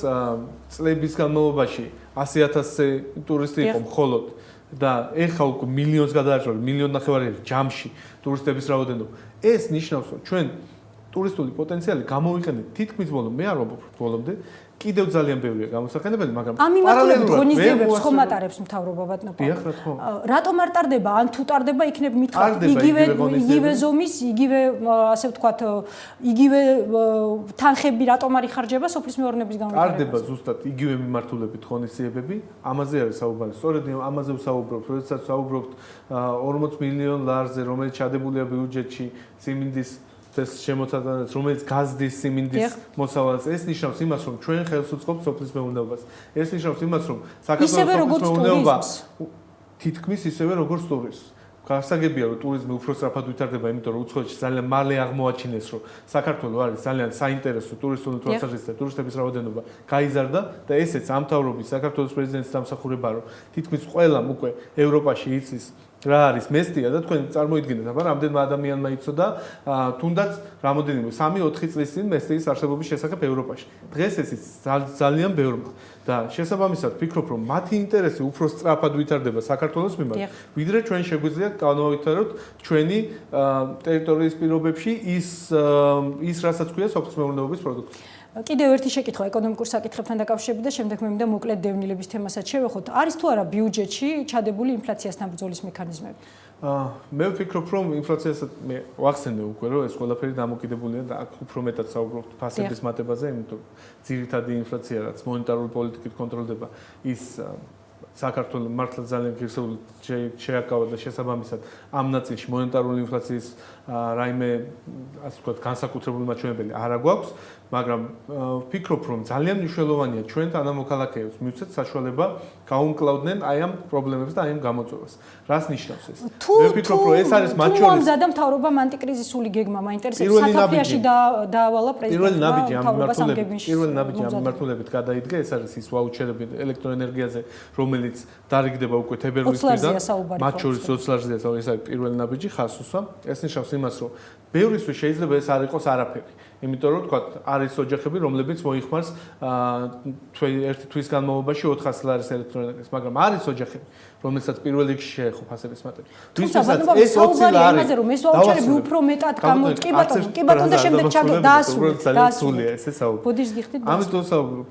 D: წლების განმავლობაში 100,000-ზე ტურისტი იყო მხოლოდ და ეხლა უკვე მილიონს გადააჭრა, 1,5 მილიონი ჯამში ტურისტების რაოდენობა. ეს ნიშნავს, რომ ჩვენ ტურისტული პოტენციალი გამოვიყენეთ თითქმის ბოლომდე, მე არ ვამბობ ბოლომდე, კიდევ ძალიან ბევრია გამოსაყენებელი, მაგრამ
C: პარალელურად ღონისძიებებს ხომ ატარებს მთავრობა, ბატონო პავლე?
D: დიახ, რა თქმა უნდა.
C: რატომ არ ტარდება? ან თუ ტარდება, იქნებ მითხრათ იგივე ზომის, იგივე ასე ვთქვათ, იგივე თანხები რატომ არ იხარჯება სოფლის მეურნეობის განვითარებაზე?
D: ტარდება ზუსტად იგივე მიმართულებით ღონისძიებები, ამაზე არის საუბარი. სწორედ ამაზე ვსაუბრობთ, როდესაც ვსაუბრობთ 40 მილიონ ლარზე, რომელიც ჩადებულია ბიუჯეტში სიმინდის ეს შემოწადანაც, რომელიც გაზდის სიმინდის მოსავალს, ეს ნიშნავს იმას, რომ ჩვენ ხელს უწყობთ სოფლის მეურნეობას. ეს ნიშნავს იმას, რომ საქართველოს სოფლის მეურნეობა თითქმის ისევე როგორც ტურიზმს. გასაგებია, რომ ტურიზმი უფრო სწრაფად ვითარდება, იმიტომ რომ უცხოეთში ძალიან მალე აღმოაჩინეს, რომ საქართველო არის ძალიან საინტერესო ტურისტული თვალსაზრისით და ტურისტების რაოდენობა გაიზარდა და ესეც ამ მთავრობის საქართველოს პრეზიდენტის დამსახურება, რომ თითქმის ყველამ უკვე ევროპაში იცის რა არის მესტია და თქვენ წარმოიდგინეთ, აბა რამდენმა ადამიანმა იცოდა თუნდაც რამოდენიმე 3-4 წლის წინ მესტიის არსებობის შესახებ ევროპაში. დღეს ეს ძალიან ბევრმა და შესაბამისად ვფიქრობ, რომ მათი ინტერესი უფრო სწრაფად ვითარდება საქართველოს მიმართ, ვიდრე ჩვენ შეგვიძლია განავითაროთ ჩვენი ტერიტორიის პირობებში ის რასაც ქვია სოფლის მეურნეობის პროდუქცია.
C: კიდევ ერთი შეკითხვა ეკონომიკურ საკითხებთან დაკავშირებით და შემდეგ მე მინდა მოკლედ დევნილების თემასაც შევეხოთ. არის თუ არა ბიუჯეტში ჩადებული ინფლაციასთან ბრძოლის მექანიზმები?
D: მე ვფიქრობ, რომ ინფლაციასაც მე ვახსენე უკვე, რომ ეს ყველაფერი დამოკიდებულია და აქ უფრო მეტად საუბრობთ ფასების მატებაზე, იმიტომ რომ ძირითადი ინფლაცია, რაც მონეტარული პოლიტიკით კონტროლდება, ის საქართველოს მართლა ძალიან ღირსეული შეაკავა და შესაბამისად ამ ნაწილში მონეტარული ინფლაციის რაიმე ასე ვთქვათ განსაკუთრებული მაჩვენებელი არ აგვაქვს. მაგრამ ვფიქრობ, რომ ძალიან მნიშვნელოვანია ჩვენ თანამოქალაქეებს მივცეთ საშუალება გაუმკლავდნენ აი ამ პრობლემებს და აი ამ გამოწვევას. რას ნიშნავს ეს?
C: მე
D: ვფიქრობ, რომ ეს არის მათ შორის
C: მომზადა მთავრობამ ანტიკრიზისული გეგმა მაინტერესებს საფრანგეთში დაავალა პრეზიდენტმა
D: პირველი ნაბიჯი ამ მიმართულებით გადაიდგა, ეს არის ის ვაუჩერები ელექტროენერგიაზე, რომელიც დარიგდება უკვე თებერვლისიდან, მათ შორის 20 ლარზეა, ეს არის პირველი ნაბიჯი ხასუსვა. ეს ნიშნავს იმას, რომ ბევრისთვის შეიძლება ეს არ იყოს არაფერი. იმიტომ რომ თქვა არის ოჯახები, რომლებიც მოიხმარს ერთი თვის განმავლობაში 400 ლარის ელექტროენერგიას, მაგრამ არის ოჯახები, რომელსაც პირველ რიგში შეეხო ფასების მატერიალი.
C: თუმცა ეს 20 ლარი ამაზე რომ ეს ვაუჩერები უფრო მეტად გამოწ კი ბატონო და შემდეგ დაასრულეთ.
D: ესე საუბარი.
C: ბოდიშ გიხდით.
D: ამიტომ საუბრობ,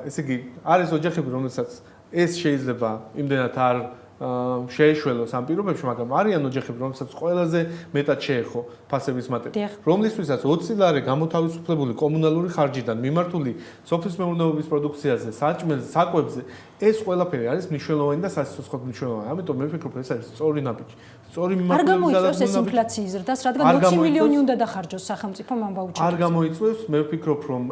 D: ესე იგი არის ოჯახები, რომელსაც ეს შეიძლება იმდენად არ შეეშველოს ამ პირობებში, მაგრამ არიან ოჯახები, რომელსაც ყველაზე მეტად შეეხო ფასების მატერიალი, რომლისთვისაც 20 ლარი გამოთავისუფლებული კომუნალური ხარჯიდან მიმართული სოფლის მეურნეობის პროდუქციაზე, საჭმელზე, საკვებზე, ეს ყველაფერი არის მნიშვნელოვანი და სასიცოცხლო მნიშვნელოვანი. ამიტომ მე ვფიქრობ, ეს არის სწორი ნაბიჯი. სწორი მიმართულებით
C: არ გამოიწვევს ეს ინფლაციის ზრდას, რადგან 20 მილიონი უნდა დახარჯოს სახელმწიფომ ამ ვაუჩერებს.
D: არ გამოიწვევს, მე ვფიქრობ, რომ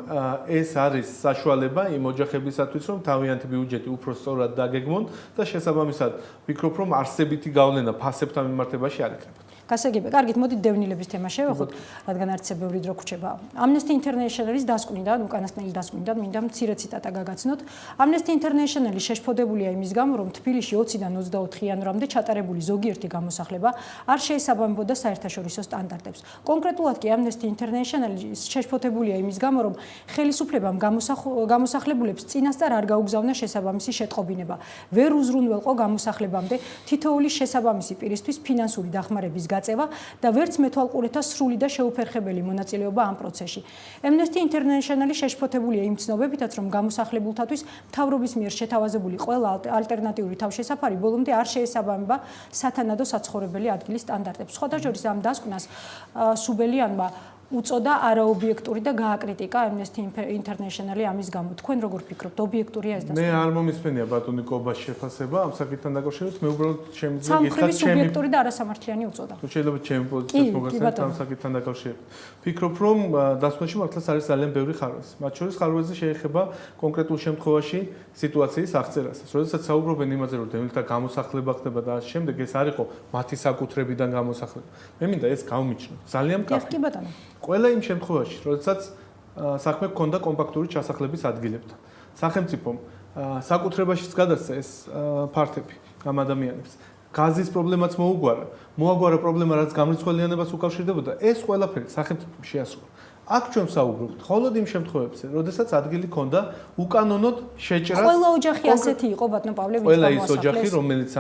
D: ეს არის საშუალება იმ ოჯახებისათვის, რომ თავიანთი ბიუჯეტი უფრო სწორად დაგეგმონ და შესაბამისად ვფიქრობ, რომ არსებითი გავლენა ფასებთან მიმართებაში არ იქნება.
C: გასაგებია. კარგით, მოდით დევნილების თემა შევეხოთ, რადგან არც ბევრი დრო გვჭება. Amnesty International-ის დასკვნიდან, უკანასკნელი დასკვნიდან მინდა მცირე ციტატა გაგაცნოთ. Amnesty International-ი შეშფოთებულია იმის გამო, რომ თბილისში 20-დან 24 იანვრამდე ჩატარებული ზოგიერთი გამოსახლება არ შეესაბამებოდა საერთაშორისო სტანდარტებს. კონკრეტულად კი Amnesty International-ი შეშფოთებულია იმის გამო, რომ ხელისუფლებამ გამოსახლებულებს წინასწარ არ გაუგზავნა შესაბამისი შეტყობინება. ვერ უზრუნველყო გამოსახლებამდე თითოეული შესაბამისი პირისთვის ფინანსური დახმარების გაწევა და ვერც მეთვალყურეთა სრული და შეუფერხებელი მონაწილეობა ამ პროცესში. Amnesty International-ი შეშფოთებულია იმ ცნობებითაც, რომ გამოსახლებულთათვის მთავრობის მიერ შეთავაზებული ყველა ალტერნატიული თავშესაფარი ბოლომდე არ შეესაბამება სათანადო საცხოვრებელი ადგილის სტანდარტებს. სხვათა შორის ამ დასკვნას სუბელიანმა უწოდა არაობიექტური და გააკრიტიკა Amnesty International-ი ამის გამო. თქვენ როგორ ფიქრობთ, ობიექტურია ეს დასკვნა?
D: მე არ მომისმენია ბატონი კობას შეფასება ამ საკითხთან დაკავშირებით. მე უბრალოდ შემიძლია
C: გითხრათ სუბიექტური და არასამართლიანი უწოდა.
D: თუ შეიძლება ჩემი პოზიციას მოგახსენოთ ამ საკითხთან დაკავშირებით. ფიქრობ, რომ დასკვნაში მართლაც არის ძალიან ბევრი ხარვეზი. მათ შორის ხარვეზი შეეხება კონკრეტულ შემთხვევაში სიტუაციის აღწერასაც. როდესაც საუბრობენ იმაზე, რომ დევნილთა გამოსახლება ხდება და ამ შემდეგ ეს არ იყო მათი საკუთრებიდან გამოსახლება. მე მინდა ეს გავმიჩნო. ძალიან კარგი.
C: კი ბატონო.
D: ყველა იმ შემთხვევაში, როდესაც საქმე გქონდა კომპაქტური ჩასახლების ადგილებთან. სახელმწიფომ საკუთრებაშიც გადასცა ეს ფართები ამ ადამიანებს. გაზის პრობლემაც მოუგვარა პრობლემა, რაც გამრიცხველიანებას უკავშირდებოდა. ეს ყველაფერი სახელმწიფომ შეასრულა. აქ ჩვენ საუბრობთ მხოლოდ იმ შემთხვევებზე, როდესაც ადგილი ქონდა უკანონოდ შეჭრას.
C: ყველა ოჯახი ასეთი იყო ბატონო პავლე,
D: ყველა ის ოჯახი, რომელიც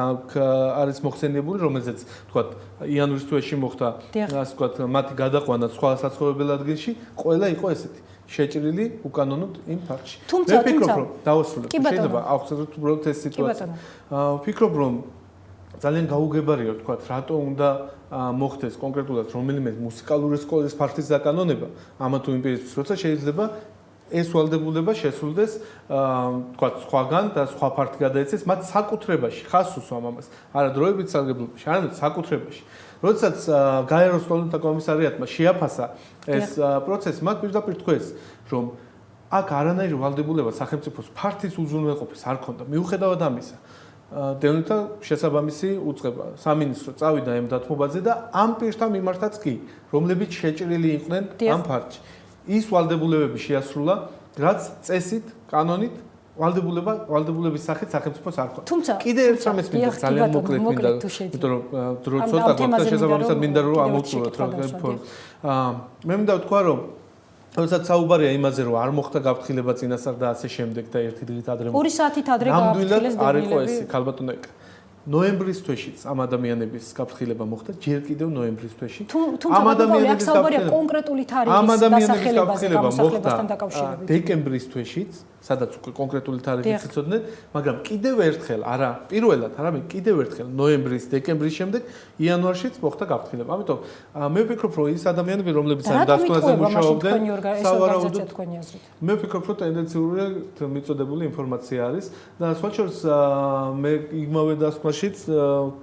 D: არის მოხსენიებული, რომელზეც თქვა იანვრის თვეში მოხდა, ასე ვთქვათ, მათი გადაყვანა სხვა საცხოვრებელ ადგილში, ყველა იყო ესეთი. შეჭრილი უკანონოდ იმ ფაქტში. მე ვფიქრობ, რომ დავასრულებ. შეიძლება აღწეროთ უბრალოდ ეს სიტუაცია. ვფიქრობ, რომ ძალიან გაუგებარია თქვა, რატო უნდა მოხდეს კონკრეტულად რომელიმე მუსიკალური სკოლის ფართის დაკანონება ამა თუ იმ პირისთვის, როცა შეიძლება ეს ვალდებულება შესრულდეს თქვა სხვაგან და სხვა ფართი გადაეცეს მათ საკუთრებაში, ხას უსვამ ამას. არა დროებით სარგებლობაში, არამედ საკუთრებაში. როდესაც გაეროს სტოლენთა კომისარიატმა შეაფასა ეს პროცესი, მათ პირდაპირ თქვეს, რომ აქ არანაირი ვალდებულება სახელმწიფოს ფართის უზრუნველყოფის არ ქონდა. მიუხედავად ამისა, დევნილთა შესაბამისი უწყება სამინისტრო წავიდა ამ დათმობაზე და ამ პირთა მიმართაც კი, რომლებიც შეჭრილი იყვნენ ამ ფაქტში. ის ვალდებულებები შეასრულა, რაც წესით, კანონით ვალდებულების სახით სახელმწიფოს არ ქონდა. კიდე ერთ რამეს მინდა ძალიან მოკლედ მინდა, იმიტომ რომ დრო ცოტა გვაქვს და შესაბამისად მინდა რომ ამოვწუროთ რა. მე მინდა ვთქვა, რომ როდესაც საუბარია იმაზე, რომ არ მოხდა გაფრთხილება წინასწარ და ასე შემდეგ და ერთი დღით ადრე
C: 2 საათით ადრე გაფრთხილეს
D: არ იყო ეს ქალბატონო ეკა. ნოემბრის თვეშიც ამ ადამიანების გაფრთხილება მოხდა, ჯერ კიდევ ნოემბრის თვეში.
C: ამ ადამიანების საუბარია კონკრეტული თარიღის დასახელებაზე გამოსახლებასთან დაკავშირებით.
D: დეკემბრის თვეშიც, სადაც უკვე კონკრეტული თარიღიც იცოდნენ, მაგრამ კიდევ ერთხელ, არა პირველად, არამედ კიდევ ერთხელ ნოემბრის, დეკემბრის შემდეგ იანვარშიც მოხდა გაფრთხილება. ამიტომ მე ვფიქრობ, რომ ის ადამიანები, რომლებიც ამ დასკვნაზე მუშაობდნენ, სავარაუდოდ მე ვფიქრობ, რომ ტენდენციური მიწოდებული ინფორმაცია არის და სხვა შორის მე იმავე დასკვნა დასკვნაშიც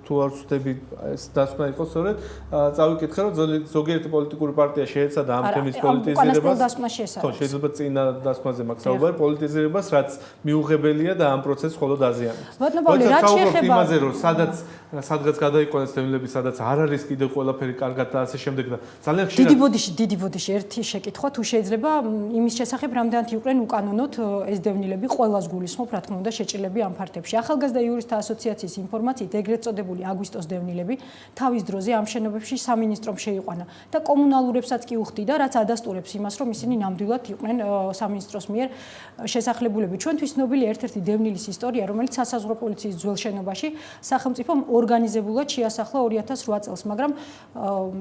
D: თუ არ ვწდები ეს დასკვნა იყო სწორედ წავიკითხე რომ ზოგიერთი პოლიტიკური პარტია შეეცადა ამ თემის პოლიტიზირებას ხო შეიძლება წინა დასკვნაზე მაქვს საუბარი პოლიტიზირებას რაც მიუღებელია და ამ პროცესს მხოლოდ აზიანებს როცა საუბრობთ იმაზე რომ სადღაც გადაიყვანეს დევნილები სადაც არ არის კიდევ ყველაფერი კარგად და ასე შემდეგ და ძალიან ხშირად
C: დიდი ბოდიში ერთი შეკითხვა თუ შეიძლება იმის შესახებ რამდენად იყვნენ უკანონოდ ეს დევნილები ყველას გულისხმობ რა თქმა უნდა შეჭრილები ამ ფართებში ახალგაზრდა იურისტთა ასოციაციის ინფორმაციით ეგრეთ წოდებული აგვისტოს დევნილები თავის დროზე ამ შენობებში სამინისტრომ შეიყვანა და კომუნალურებსაც კი უხდიდა რაც ადასტურებს იმას რომ ისინი ნამდვილად იყვნენ სამინისტროს მიერ შესახლებულები ჩვენთვის ცნობილი ერთ-ერთი დევნილის ისტორია რომელიც სასაზღვრო პოლიციის ძველ შენობაში სახელმწიფომ ორგანიზებულად შეასახლა 2008 წელს, მაგრამ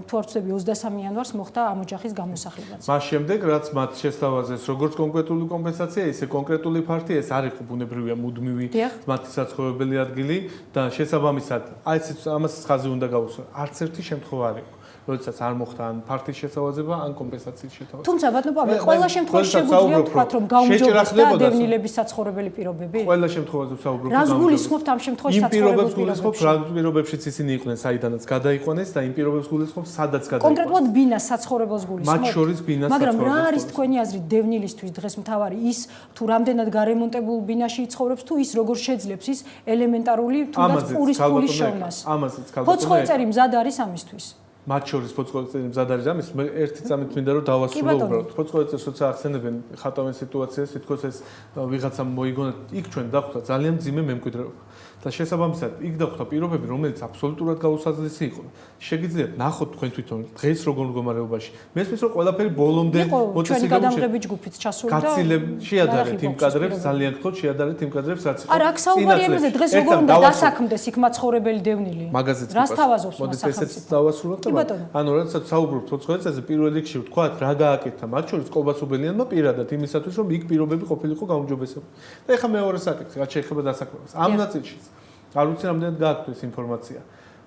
C: თუ არ ვწდები 23 იანვარს მოხდა ამ ოჯახის გამოსახლებაც.
D: მას შემდეგ რაც მათ შესთავაზეს როგორც კონკრეტული კომპენსაცია, ისე კონკრეტული ფართი, ეს არ იყო ბუნებრივია მუდმივი მათი საცხოვრებელი ადგილი და შესაბამისად, აი ეს ამას ხაზი უნდა გაუსვა. არც ერთი შემთხვევა არ იყო. როდესაც არ მოხდა ან ფართის შესთავაზება, ან კომპენსაციის შესთავაზება.
C: თუმცა ბატონო პავლე, ყველა შემთხვევაში შეგვიძლია ვთქვათ, რომ გაუმჯობესდა დევნილების საცხოვრებელი პირობები?
D: ყველა შემთხვევაში ვსაუბრობ.
C: რას გულისხმობთ ამ შემთხვევაში საცხოვრებელი
D: პირობებში? რა პირობებშიც ისინი იყვნენ, საიდანაც გადაიყვანეს და იმ პირობებს გულისხმობ, სადაც გადაიყვანეს.
C: კონკრეტულად ბინას საცხოვრებელს გულისხმობთ?
D: მათ შორის ბინას
C: მაგრამ რა არის თქვენი აზრით დევნილისთვის დღეს მთავარი ის თუ რამდენად გარემონტებულ ბინაში იცხოვრებს თუ ის როგორ შეძლებს ის ელემენტარული თუნდაც პურის ფულის შოვნას?
D: ამაზეც ქალბატონი.
C: ფოცხოვწერი მზად არის ამისთვის?
D: მათ შორის ფოცხოვწერი მზად არის ამის მე ერთი წამით მინდა რომ დავასრულო უბრალოდ ფოცხოვწერს როცა ახსენებენ ხატავენ სიტუაციას თითქოს ეს ვიღაცამ მოიგონა იქ ჩვენ დახვდა ძალიან მძიმე მემკვიდრეობა და შესაბამისად იქ დახვდა პირობები რომელიც აბსოლუტურად გაუსაზრისი იყო შეგიძლიათ ნახოთ თქვენ თვითონ დღეს როგორ მდგომარეობაში მესმის რომ ყველაფერი ბოლომდე
C: ჩვენი გადამღები ჯგუფიც ჩასული და
D: შეადარეთ იმ კადრებს ძალიან გქონთ შეადარეთ იმ კადრებს რაც იყო
C: არა აქ საუბარი ამაზე დღეს როგორ უნდა დასაქმდეს იქ მაცხოვრებელი დევნილი რას თავაზობს მას სახელმწიფო
D: ანუ როდესაც საუბრობთ ფოცხოვეცაზე პირველ რიგში ვთქვათ რა გააკეთა მათ შორის კოლბასობელიანმა პირადად იმისათვის რომ იქ პირობები ყოფილიყო გაუმჯობესებული და ეხლა მეორე საკითხი რაც შეეხება დასაქმებას ამ ნაწილშიც არ ვიცი რამდენად გააქვთ ინფორმაცია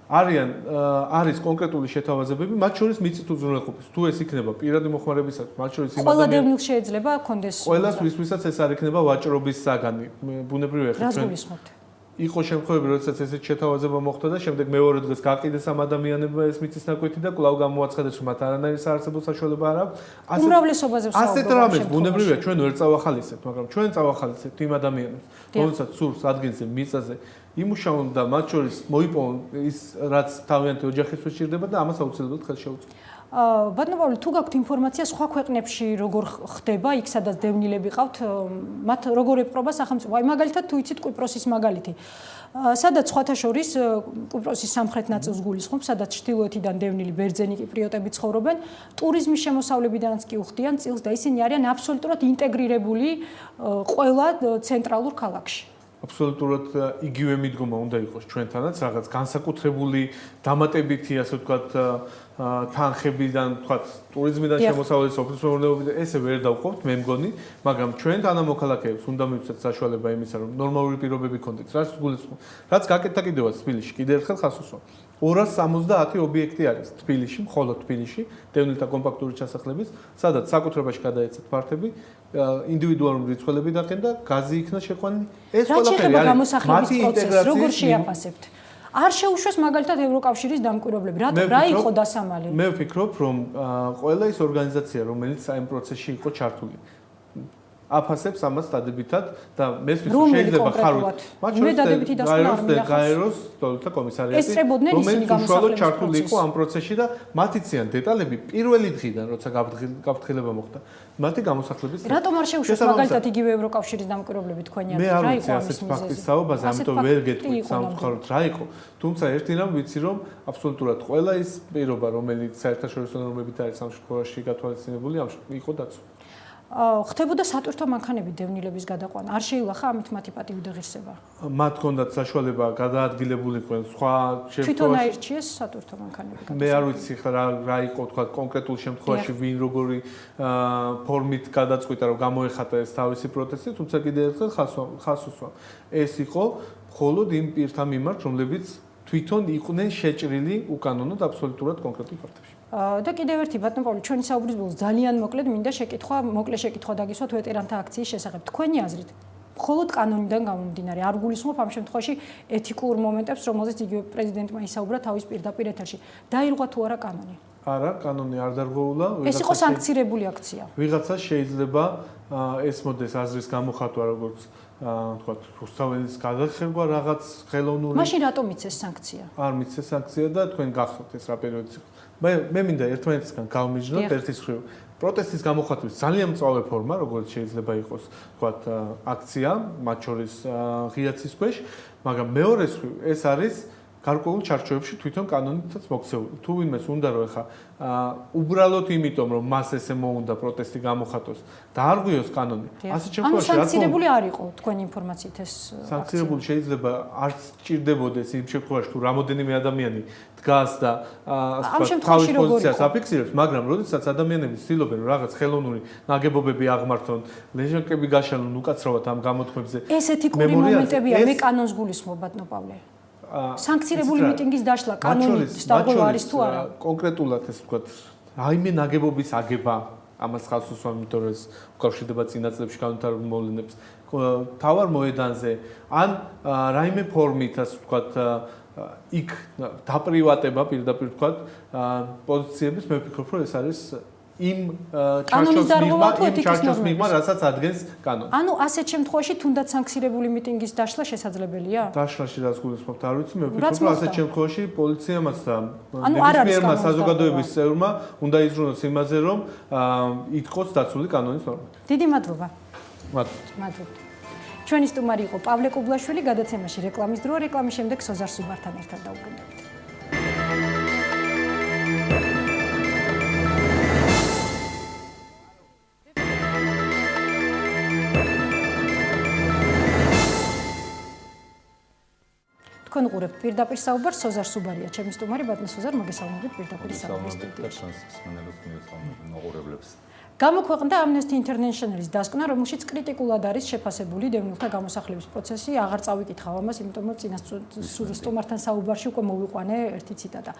D: არის კონკრეტული შეთავაზებები მათ შორის მიწით უზრუნველყოფის თუ ეს იქნება პირადი მოხმარებისათვის მათ შორის იმ
C: ყველა დევნილს შეიძლება კონდეს
D: ყველას ვისაც ეს არ იქნება ვაჭრობის საგანი ბუნებრივია
C: ხა ჩვენ გისმოთ
D: იყო შემთხვევები, როდესაც ესეთ შეთავაზება მოხდა და შემდეგ მეორე დღეს გაყიდეს ამ ადამიანებმა ეს მიწის ნაკვეთი და კვლავ გამოაცხადეს, რომ მათ არანაირი საარსებო საშუალება არ აქვს.
C: უმრავლესობაზე ვსაუბრობ.
D: ასეთ რამეს ბუნებრივია, ჩვენ ვერ წავახალისებთ, მაგრამ ჩვენ წავახალისებთ იმ ადამიანებს, რომელსაც სურს ადგილზე, მიწაზე იმუშაონ და მათ შორის მოიპოვონ ის, რაც თავიანთი ოჯახისთვის სჭირდება და ამას აუცილებლად ხელს შეუწყო.
C: ბატონო პავლე, თუ გაქვთ ინფორმაცია სხვა ქვეყნებში როგორ ხდება, იქ სადაც დევნილები ყავთ, მათ როგორ ეპყრობა სახელმწიფო? აი მაგალითად თუ იცით კვიპროსის მაგალითი. სადაც სხვათა შორის კვიპროსის სამხრეთ ნაწილს გულისხმობ, სადაც ჩრდილოეთიდან დევნილი ბერძენი კიპრიოტები ცხოვრობენ, ტურიზმის შემოსავლებიდანაც კი უხდიან წილს და ისინი არიან აბსოლუტურად ინტეგრირებული ყველა ცენტრალურ ქალაქში.
D: აბსოლუტურად იგივე მიდგომა უნდა იყოს ჩვენთანაც, რაღაც განსაკუთრებული დამატებითი, ასე ვთქვათ, თანხებიდან, ვთქვათ, ტურიზმიდან შემოსავლის ოფისის მეურნეობიდან ესე ვერ დავყოფთ, მე მგონი, მაგრამ ჩვენ თანამოქალაქეებს უნდა მივცეთ საშუალება იმისა, რომ ნორმალური პირობები გქონდეთ, რაც გულისხმობ. რაც გაკეთდა კიდევაც თბილისში, კიდევ ერთხელ ხას უსვა. 270 ობიექტი არის თბილისში, მხოლოდ თბილისში, დევნილთა კომპაქტური ჩასახლების, სადაც საკუთრებაში გადაეცათ ფართები, ინდივიდუალური რიცხვები დაკენ და გაზი იქნა შეყვანილი. ეს ყველაფერი არის
C: გამოსახლების პროცესი, როგორ შეაფასებთ? არ შეუშვეს მაგალითად ევროკავშირის დამკვირვებლები. რა იყო დასამალი?
D: მე ვფიქრობ, რომ ყველა ის ორგანიზაცია, რომელიც აი ამ პროცესში იყო ჩართული, აფასებს ამას დადებითად და მესმის შეიძლება ხაროთ. მათ შორის გაეროს დოლთა კომისარიატი, რომელიც უშუალოდ ჩართული იყო ამ პროცესში და მათ იციან დეტალები პირველი დღიდან, როცა გაფრთხილება მოხდა. მათი გამოსახლების
C: რატომ არ შეუშვეს მაგალითად იგივე ევროკავშირის დამკვირვებლები თქვენი აზრით?
D: რა იყო ასეთ ფაქტის საუბარზე, ამიტომ ვერ გეტყვით სამწუხაროდ რა იყო. თუმცა ერთი რამ ვიცი, რომ აბსოლუტურად ყველა ის პირობა, რომელიც საერთაშორისო ნორმებით არის ამ შემთხვევაში გათვალისწინებული, იყო დაცული.
C: ხდებოდა სატვირთო მანქანები დევნილების გადაყვანა. არ შეილახა ამით მათი პატივი და ღირსება?
D: მათ ჰქონდათ საშუალება გადაადგილებული იყვნენ სხვა
C: შემთხვევაში. თვითონ აირჩიეს სატვირთო მანქანები.
D: მე არ ვიცი რა იყო თქვა კონკრეტულ შემთხვევაში ვინ როგორი ფორმით გადაწყვიტა რომ გამოეხატა ეს თავისი პროტესტი, თუმცა კიდევ ერთხელ ხას უსვამ. ეს იყო მხოლოდ იმ პირთა მიმართ, რომლებიც თვითონ იყვნენ შეჭრილი უკანონოდ აბსოლუტურად კონკრეტულ ფაქტებში.
C: და კიდევ ერთი ბატონო პავლე, ჩვენი საუბრის ბოლოს ძალიან მოკლედ მინდა მოკლე შეკითხვა დაგისვათ ვეტერანთა აქციის შესახებ. თქვენი აზრით, მხოლოდ კანონიდან გამომდინარე. არ გულისხმობ ამ შემთხვევაში ეთიკურ მომენტებს, რომელზეც იგივე პრეზიდენტმა ისაუბრა თავის პირდაპირ ეთერში. დაირღვა თუ არა კანონი?
D: არა, კანონი არ დარღვეულა.
C: ეს იყო სანქცირებული აქცია.
D: ვიღაცა შეიძლება ეს მოდეს აზრის გამოხატვა, როგორც თქვათ, რუსთაველის გადახერგვა რაღაც ხელოვნური.
C: მაშინ რატომ იცეს სანქცია?
D: არ მიცეს სანქცია და თქვენ გახსოვთ ეს რა პერიოდის იყო. მე მინდა ერთმანეთისგან გავმიჯნოთ ერთის მხრივ. პროტესტის გამოხატვის ძალიან მწვავე ფორმა, როგორც შეიძლება იყოს, თქვათ, აქცია, მათ შორის ღიაცის ქვეშ, მაგრამ მეორეს მხრივ ეს არის გარკვეულ ჩარჩოებში თვითონ კანონითაც მოქცეული. თუ ვინმეს უნდა რომ ეხა უბრალოდ იმიტომ რომ მას ესე მოუნდა პროტესტი გამოხატოს და არ გვიოს კანონი. ასეთ შემთხვევაში რა თქმა უნდა
C: სანქცირებული არ იყო თქვენი ინფორმაციით ეს
D: სანქცირებული შეიძლება არც ჭირდებოდეს იმ შემთხვევაში თუ რამოდენიმე ადამიანი დგას და თავის პოზიციას აფიქსირებს, მაგრამ როდესაც ადამიანები ცდილობენ რომ რაღაც ხელოვნური ნაგებობები აღმართონ, ლეჟანკები გაშალონ უკაცრავად ამ გამოთქმებზე.
C: ეს ეთიკური მომენტებია, მე კანონს გულისხმობ, ბატონო პავლე. სანქცირებული მიტინგის დაშლა კანონით დარღვევა არის თუ არა?
D: კონკრეტულად ეს ვთქვათ, რაიმე ნაგებობის აგება, ამას ხალხს უსვამ, იმიტომ რომ ეს უკავშირდება წინა წლებში განვითარებულ მოვლენებს. თავარ მოედანზე ან რაიმე ფორმით, ასე ვთქვათ, იქ დაპრივატება პირდაპირ ვთქვათ, პოზიციების, მე ვფიქრობ, რომ ეს არის იმ ჩარჩოს მიღმა, რასაც ადგენს კანონი.
C: ანუ ასეთ შემთხვევაში თუნდაც სანქცირებული მიტინგის დაშლა შესაძლებელია?
D: დაშლაში რაც გულისხმობთ, არ ვიცი, მე ვფიქრობ, რომ ასეთ შემთხვევაში პოლიციამაც და ნებისმიერმა საზოგადოების წევრმა უნდა იზრუნოს იმაზე, რომ ითხოვს დაცული კანონის ნორმები.
C: დიდი მადლობა.
D: მადლობა.
C: ჩვენი სტუმარი იყო პავლე კუბლაშვილი, გადაცემაში რეკლამის დროა, რეკლამის შემდეგ სოზარ სუბართან ერთად დაუბრუნდებით. თქვენ უყურებთ პირდაპირ საუბარს, სოზარ სუბარია, ჩემი სტუმარი, ბატონო სოზარ, მოგესალმებით პირდაპირ საუბრის სტუდიაში. გამოქვეყნდა Amnesty International-ის დასკვნა, რომელშიც კრიტიკულად არის შეფასებული დევნილთა გამოსახლების პროცესი. აღარ წავიკითხავ ამას, იმიტომ რომ წინა სტუმართან საუბარში უკვე მოვიყვანე ერთი ციტატა.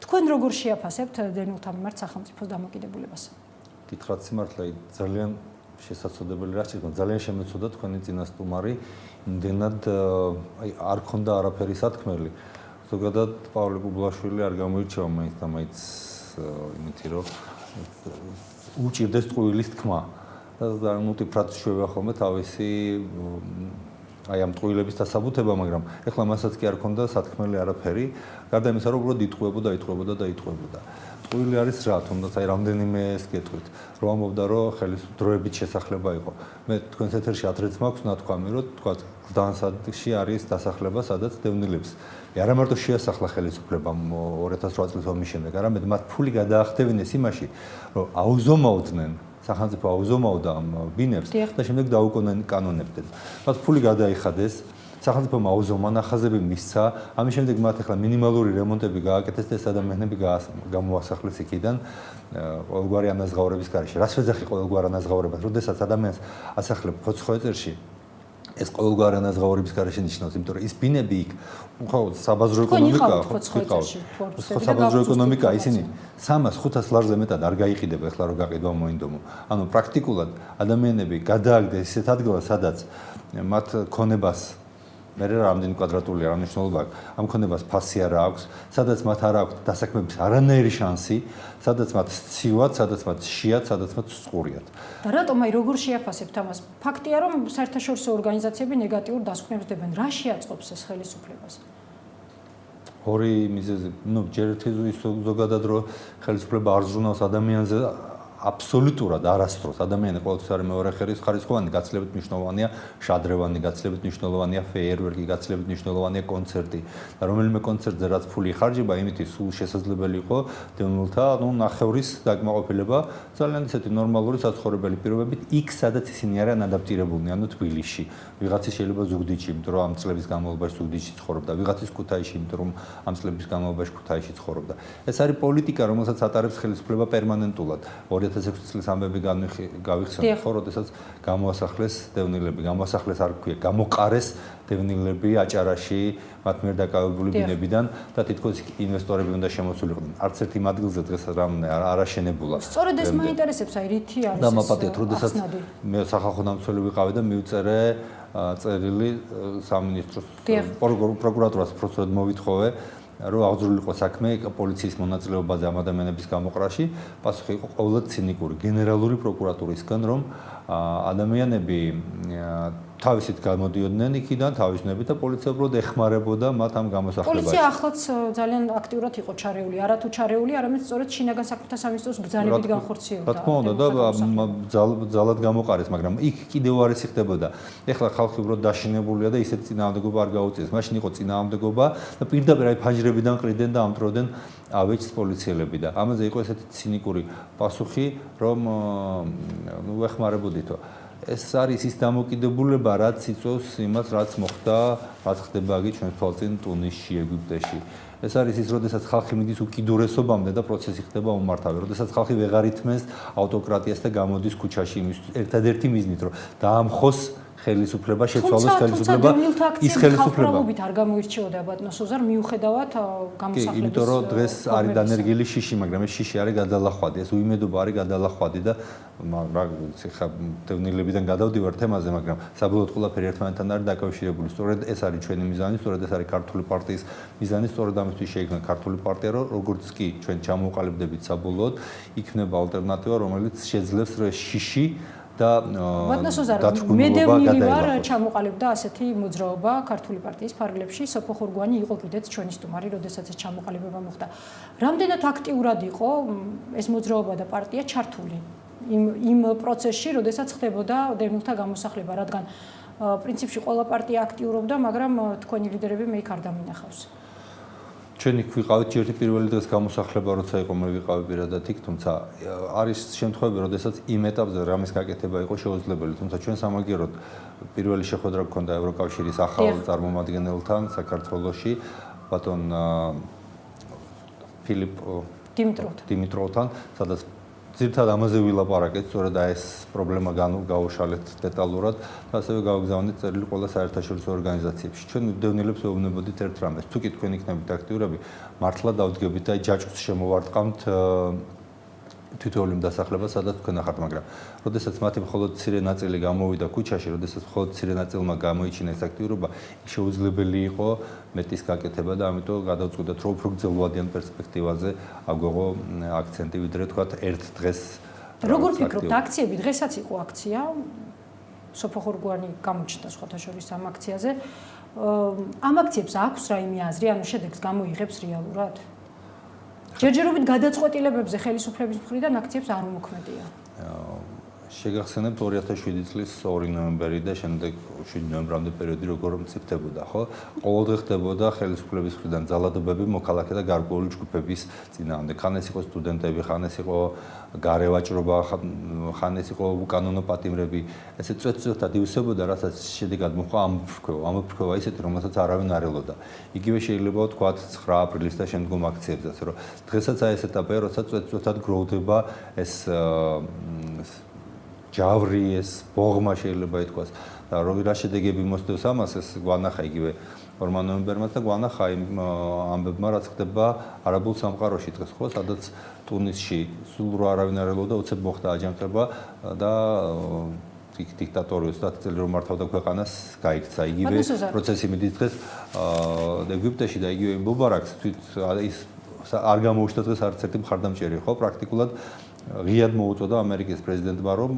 C: თქვენ როგორ შეაფასებთ დევნილთა მიმართ სახელმწიფოს დამოკიდებულებას?
E: გითხრათ სიმართლე, ძალიან შესაძლებელი რა შეიძლება, ძალიან შემეცოდა თქვენი წინა სტუმარი, იმდენად არ ქონდა არაფერი სათქმელი. ზოგადად პავლე კუბლაშვილი არ გამოირჩევა მაინც და მაინც იმითი რომ უჭირდეს ტყუილის თქმა. და მუდმივად შვება ხოლმე თავისი აი ამ ტყუილების დასაბუთება, მაგრამ ეხლა მასაც კი არ ქონდა სათქმელი არაფერი, გარდა იმისა, რომ უბრალოდ იტყუებოდა. ტყუილი არის რა, თუნდაც აი რამდენიმე ეს გეტყვით, რომ ამბობდა, რომ ხელისუფლებით შესახლება იყო. მე თქვენს ეთერში ადრეც მაქვს ნათქვამი, რომ თქვა გდანსადში არის დასახლება, სადაც დევნილებს არა მარტო შეასახლა ხელისუფლებამ 2008 წლის ომის შემდეგ, არამედ მათ ფული გადაახდევინეს იმაში, რომ აუზომავდნენ სახელმწიფო აუზომავდა ამ ბინებს და შემდეგ დაუკონენ კანონებდნენ. მათ ფული გადაიხადეს, სახელმწიფომ აუზომა, ნახაზები მისცა, ამის შემდეგ მათ ახლა მინიმალური რემონტები გააკეთეს და ეს ადამიანები გამოასახლეს იქიდან ყოველგვარი ანაზღაურების გარეშე. რას ვეძახი ყოველგვარ ანაზღაურებას, როდესაც ადამიანს ასახლებ ფოცხოვეწერში ეს ყოველგვარი ანაზღაურების გარეშე ნიშნავს, იმიტომ რომ ის ბინები იქ ხო საბაზრო ეკონომიკაა, ხო საბაზრო ეკონომიკაა, ისინი 300-500 ლარზე მეტად არ გაიყიდება ახლა რომ გაყიდვა მოინდომო. ანუ პრაქტიკულად ადამიანები გადააგდეს ისეთ ადგილას, სადაც მათ ქონებას მე რამდენი კვადრატული არანიშნულობა აქვს, ამ ქონებას ფასი არ აქვს, სადაც მათ არ აქვს დასაქმების არანაირი შანსი, სადაც მათ სცივად, სადაც მათ შეად, სადაც მათ სწურიათ.
C: და რატომ აი როგორ შეაფასებთ ამას? ფაქტია, რომ საერთაშორისო ორგანიზაციები ნეგატიურ დასკვნებს დებენ. რა შეაწყობს ეს ხელისუფლებას?
E: ორი მიზეზი, ჯერ ერთი ზოგადად რომ ხელისუფლება არ ზრუნავს ადამიანზე აბსოლუტურად არასდროს ადამიანი ყოველთვის არის მეორე ხარისხოვანი, გაცილებით მნიშვნელოვანია შადრევანი, გაცილებით მნიშვნელოვანია ფეიერვერკი, გაცილებით მნიშვნელოვანია კონცერტი. და რომელიმე კონცერტზე რაც ფული იხარჯება, იმით სულ შესაძლებელი იყო დევნილთა, ნახევრის დაკმაყოფილება ძალიან ისეთი ნორმალური საცხოვრებელი პირობებით იქ, სადაც ისინი არიან ადაპტირებულნი, ანუ თბილისში. ვიღაცის შეიძლება ზუგდიდში, იმიტომ რომ ამ წლების განმავლობაში ზუგდიდში ცხოვრობდა, ვიღაცის ქუთაისში, იმიტომ რომ ამ წლების განმავლობაში ქუთაისში ცხოვრობდა. ეს არის პოლიტიკა, რომელსაც ატარებს ხელისუფლება პერმანენტულად. 2006 წლის ამბები გავიხსენე, ხო, როდესაც გამოასახლეს დევნილები, გამოასახლეს არ ქვია, გამოყარეს დევნილები აჭარაში, მათ მიერ დაკავებული ბინებიდან და თითქოს ინვესტორები უნდა შემოსულიყვნენ. არც ერთ იმ ადგილზე დღეს რამე არ აშენებულა.
C: სწორედ ეს მაინტერესებს, აი რითი არის ეს?
E: და მაპატიეთ, როდესაც მე სახალხო დამცველი ვიყავი და მივწერე წერილი სამინისტროს პროკურატურას უბრალოდ მოვითხოვე რომ აღძრული იყო საქმე პოლიციის მონაწილეობაზე ამ ადამიანების გამოყრაში, პასუხი იყო ყოველად ცინიკური გენერალური პროკურატურისგან, რომ ადამიანები თავისით გამოდიოდნენ იქიდან, თავისნებით და პოლიცია უბრალოდ ეხმარებოდა მათ ამ გამოსახლებაში.
C: პოლიცია ახლაც ძალიან აქტიურად იყო ჩარეული, არა თუ ჩარეული, არამედ სწორედ შინაგან საქმეთა სამინისტროს ბრძანებით განხორციელდა.
E: რა თქმა უნდა და ძალად გამოყარეს, მაგრამ იქ კიდევ არის ხდებოდა. ეხლა ხალხი უბრალოდ დაშინებულია და ისეთ წინააღმდეგობა არ გაუწიეს. მაშინ იყო წინააღმდეგობა და პირდაპირ აი ფანჯრებიდან ყრიდნენ და ამტროდნენ ავეჯს პოლიციელები და ამაზე იყო ესეთი ცინიკური პასუხი, რომ ეხმარებოდითო. ეს არის ის დამოკიდებულება, რაც იწვევს იმას, რაც მოხდა, რაც ხდება აქ ჩვენს თვალწინ ტუნისში, ეგვიპტეში. ეს არის ის, როდესაც ხალხი მიდის უკიდურესობამდე და პროცესი ხდება უმართავი. როდესაც ხალხი ვეღარ ითმენს ავტოკრატიას და გამოდის ქუჩაში იმის ერთადერთი მიზნით, რომ დაამხოს ხელისუფლება, შეცვალოს ხელისუფლება, ის ხელისუფლება.
C: თუმცა არ გამოირჩეოდა ბატონო სოზარ მიუხედავად გამოსახლების.
E: იმიტომ რომ დღეს არის დანერგილი შიში, მაგრამ ეს შიში არის გადალახვადი, ეს უიმედობა არის გადალახვადი და რა ვიცი ხა დევნილებიდან გადავდივარ თემაზე, მაგრამ საბოლოოდ ყველაფერი ერთმანეთთან არის დაკავშირებული. სწორედ ეს არის ჩვენი მიზანი, სწორედ ეს არის ქართული პარტიის მიზანი, სწორედ ამისთვის შეიქმნა ქართული პარტია, რომ როგორც კი ჩვენ ჩამოვყალიბდებით საბოლოოდ, იქნება ალტერნატივა, რომელიც შეძლებს შიში და
C: მედევნილი ვარ ჩამოყალიბდა ასეთი მოძრაობა ქართული პარტიის ფარგლებში. სოფო ხურგვანი იყო კიდეც ჩვენი სტუმარი, როდესაც ეს ჩამოყალიბება მოხდა. რამდენად აქტიურად იყო ეს მოძრაობა და პარტია ჩართული იმ პროცესში, როდესაც ხდებოდა დევნილთა გამოსახლება, რადგან პრინციპში ყველა პარტია აქტიურობდა, მაგრამ თქვენი ლიდერები მე იქ არ დამინახავს.
E: ჩვენ იქ ვიყავით ერთი პირველი დღეს გამოსახლება, როცა იყო მე ვიყავი პირადად იქ, თუმცა არის შემთხვევები, როდესაც იმ ეტაპზე რამის გაკეთება იყო შეუძლებელი, თუმცა ჩვენ სამაგიეროდ პირველი შეხვედრა გქონდა ევროკავშირის ახალ წარმომადგენელთან საქართველოში, ბატონ ფილიპ დიმიტროვთან, სადაც ძირთად ამაზე ვილაპარაკეთ, სწორედ ეს პრობლემა გავუშალეთ დეტალურად და ასევე გავგზავნეთ წერილი ყველა საერთაშორისო ორგანიზაციებში. ჩვენ დევნილებს ვეუბნებოდით ერთ რამეს, თუ კი თქვენ იქნებით აქტიურები, მართლა დავდგებით და ჯაჭვს შემოვარტყამთ თითოეული დასახლება, სადაც თქვენ ახართ, მაგრამ როდესაც მათი მხოლოდ მცირე ნაწილი გამოვიდა ქუჩაში, როდესაც მხოლოდ მცირე ნაწილმა გამოიჩინა ეს აქტიურობა, შეუძლებელი იყო მეტის გაკეთება და ამიტომ გადავწყვიტეთ, რომ უფრო გრძელვადიან პერსპექტივაზე აგვეღო აქცენტი, ვიდრე თქვათ ერთ დღეს.
C: როგორ ფიქრობთ, აქციები დღესაც იყო აქცია? სოფო ხურგვანი გამოჩნდა სხვათა შორის ამ აქციაზე. ამ აქციებს აქვს რაიმე აზრი, ანუ შედეგს გამოიღებს რეალურად? ჯერჯერობით გადაწყვეტილებებზე ხელისუფლების მხრიდან აქციებს არ უმოქმედია.
E: შეგახსენებთ 2007 წლის 2 ნოემბერი და შემდეგ 7 ნოემბრამდე პერიოდი როგორ მწიფდებოდა, ხო? ყოველდღე ხდებოდა ხელისუფლების მხრიდან ძალადობები მოქალაქე და გარკვეული ჯგუფების წინააღმდეგ. ხან ეს იყო სტუდენტები, ხან ეს იყო გარევაჭრობა, ხან ეს იყო უკანონო პატიმრები. ესე წვეთწვეთად ივსებოდა, რასაც შედეგად მოხდა ამოფრქვევა ისეთი, რომელსაც არავინ არ ელოდა. იგივე შეიძლება ვთქვათ 9 აპრილის და შემდგომ აქციებზეც, რომ დღესაც აი ეს ეტაპია, როცა წვეთწვეთად გროვდება ეს ჯავრი, ეს ბოღმა შეიძლება ითქვას და რა შედეგები მოსდევს ამას, ეს გვანახა იგივე 2 ნოემბერმა და გვანახა იმ ამბებმა, რაც ხდება არაბულ სამყაროში დღეს, ხო, სადაც ტუნისში სულ რა არავინ არ ელოდა, უცებ მოხდა აჯანყება და დიქტატორი 30 წელი რომ მართავდა ქვეყანას, გაიქცა. იგივე პროცესი მიდის დღეს ეგვიპტეში და იგივე მუბარაკს თვით ის არ გამოუჩნდა დღეს არც ერთი მხარდამჭერი, ხო, პრაქტიკულად ღიად მოუწოდა ამერიკის პრეზიდენტმა, რომ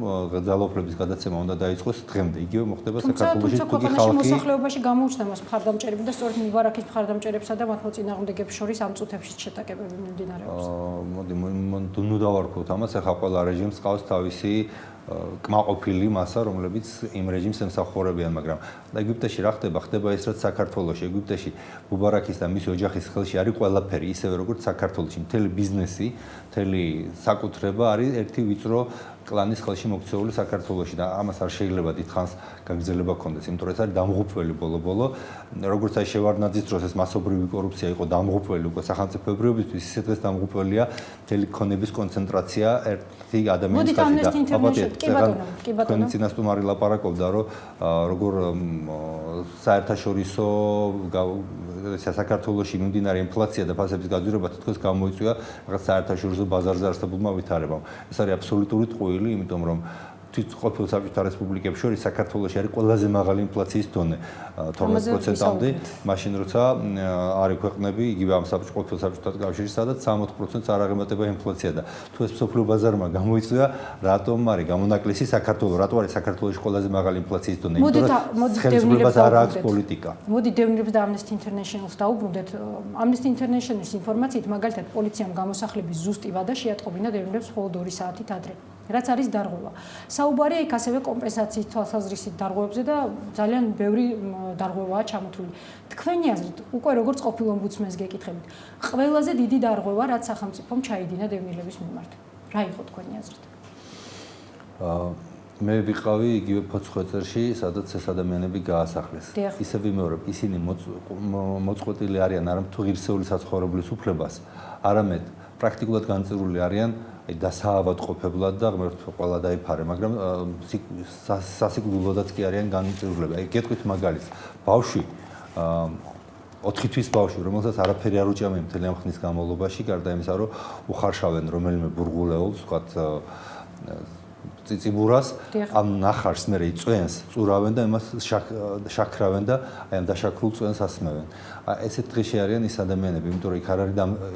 E: ძალაუფლების გადაცემა უნდა დაიწყოს დღემდე. იგივე მოხდება საქართველოში, თუ კი ხალხი
C: მოსახლეობაში გამოუჩნდა მას მხარდამჭერები და სწორედ მუბარაკის მხარდამჭერებსა და მათ მოწინააღმდეგებს შორის ამ წუთებში შეტაკებები მიმდინარეობს.
E: მოდი ნუ დავარქვათ ამას, ახლა ყველა რეჟიმს ყავს თავისი კმაყოფილი მასა, რომლებიც იმ რეჟიმს ემსახურებიან, მაგრამ ეგვიპტეში რა ხდება? ხდება ის, რაც საქართველოში, ეგვიპტეში მუბარაკის და მისი ოჯახის ხელში არის ყველაფერი, ისევე როგორც საქართველოში, მთელი ბიზნესი, მთელი საკუთრება არის ერთი ვიწრო კლანის ხელში მოქცეული საქართველოში და ამას არ შეიძლება დიდხანს გაგრძელება ქონდეს, იმიტომ რომ ეს არის დამღუპველი ბოლო-ბოლო, როგორც აი შევარდნაძის დროს ეს მასობრივი კორუფცია იყო დამღუპველი უკვე სახელმწიფოებრიობისთვის, ისე დღეს დამღუპველია მთელი ქონების კონცენტრაცია ერთი ადამიანის ხელში. კი ბატონო. თქვენი წინასწარმეტყვი ლაპარაკობდა, რომ როგორ საერთაშორისო საქართველოში მიმდინარე ინფლაცია და ფასების გაძვირება თითქოს გამოიწვია რაღაც საერთაშორისო ბაზარზე არსებულმა ვითარებამ. ეს არის აბსოლუტური ტყუილი, იმიტომ რომ ყოფილ საბჭოთა რესპუბლიკებს შორის საქართველოში არის ყველაზე მაღალი ინფლაციის დონე 12%-მდე, მაშინ როცა არის ქვეყნები იგივე ამ ყოფილ საბჭოთა კავშირში, სადაც 60%-ს არ აღემატება ინფლაცია და თუ ეს მსოფლიო ბაზარმა გამოიწვია, რატომ არის გამონაკლისი საქართველოს, რატო არის საქართველოში ყველაზე მაღალი ინფლაციის დონე? იმიტომ რომ ხელისუფლებას არ აქვს პოლიტიკა.
C: მოდი დევნილებს და Amnesty International-ს დაუბრუნდეთ. Amnesty International-ის ინფორმაციით, მაგალითად, პოლიციამ გამოსახლების ზუსტი ვადა შეატყობინა დევნილებს მხოლოდ 2 საათით ადრე. რაც არის დარღვევა. საუბარია იქ ასევე კომპენსაციის თვალსაზრისით დარღვევებზე და ძალიან ბევრი დარღვევაა ჩამოთვლილი. თქვენი აზრით, უკვე როგორც ყოფილ ომბუდსმენს გეკითხებით, ყველაზე დიდი დარღვევა რაც სახელმწიფომ ჩაიდინა დევნილების მიმართ. რა იყო თქვენი აზრით?
E: მე ვიყავი იგივე ფოცხოეწერში, სადაც ეს ადამიანები გაასახლეს. ისე ვიმეორებ, ისინი მოწყვეტილი არიან არა თუ ღირსეული საცხოვრებლის უფლებას, არამედ პრაქტიკულად განწირული არიან დასაავადმყოფებლად და ღმერთს ყველა დაიფარე, მაგრამ სასიკვდილოდაც კი არიან განწირულები. აი გეტყვით მაგალითს, ბავშვი 4 თვის ბავშვი, რომელსაც არაფერი არ უჭამია მთელი ამ ხნის განმავლობაში, გარდა იმისა, რომ უხარშავენ რომელიმე ბურღულეულს, ვთქვათ ციციბურას, ამ ნახარს მე იწვენს, წურავენ და იმას შაქრავენ და აი ამ დაშაქრულ წვენს ასმევენ. ესეთ დღეში არიან ის ადამიანები, იმიტომ რომ იქ არ არის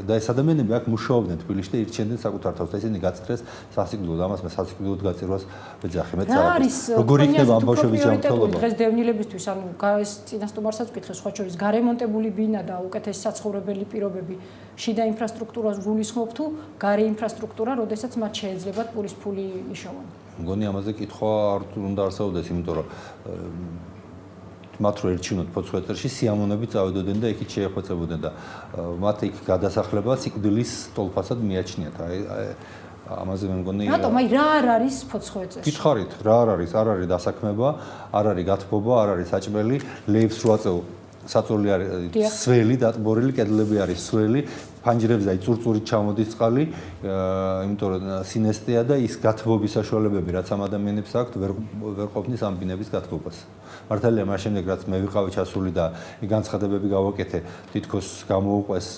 E: და ეს ადამიანები აქ მუშაობდნენ თბილისში და ირჩენდნენ საკუთარ თავს და ისინი გაწრეს სასიკვდილოდ, ამას მე სასიკვდილოდ გაწირვას ვეძახი, მე წავედი. როგორი იქნება ამ ბავშვების ჯანმრთელობა?
C: დღეს დევნილებისთვის, ანუ ეს წინასწარმარსაც ვკითხე, სხვა შორის გარემონტებული ბინა და უკეთესი საცხოვრებელი პირობები, შიდა ინფრასტრუქტურას გულისხმობ თუ გარე ინფრასტრუქტურა, როდესაც მათ შეეძლებათ პურის ფული იშოვონ.
E: მგონი ამაზე კითხვა არ უნდა არსებობდეს, იმიტომ რომ მათ რო ერჩინოთ ფოცხოეწერში სიამონები წავედოდნენ და იქით შეეხვეწებოდნენ და მათ იქ გადასახლება სიკვდილის სტოლფასად მიაჩნიათ. აი ამაზე მე მგონი
C: რატომ აი რა არ არის ფოცხოეწერში?
E: გითხარით, რა არ არის? არ არის დასაქმება, არ არის გათბობა, არ არის საჭმელი, ლეიფს რო აწევ საწოლი არის სველი, დატბორილი კედლები არის სველი, ფანჯრებზე აი წურწურით ჩამოდის წყალი, იმიტომ რომ სინესტეა და ის გათბობის საშუალებები, რაც ამ ადამიანებს აქვთ, ვერ ყოფნის ამ ბინების გათბობას. მართალია მას შემდეგ რაც მე ვიყავი ჩასული და განცხადებები გავაკეთე, თითქოს გამოუყვეს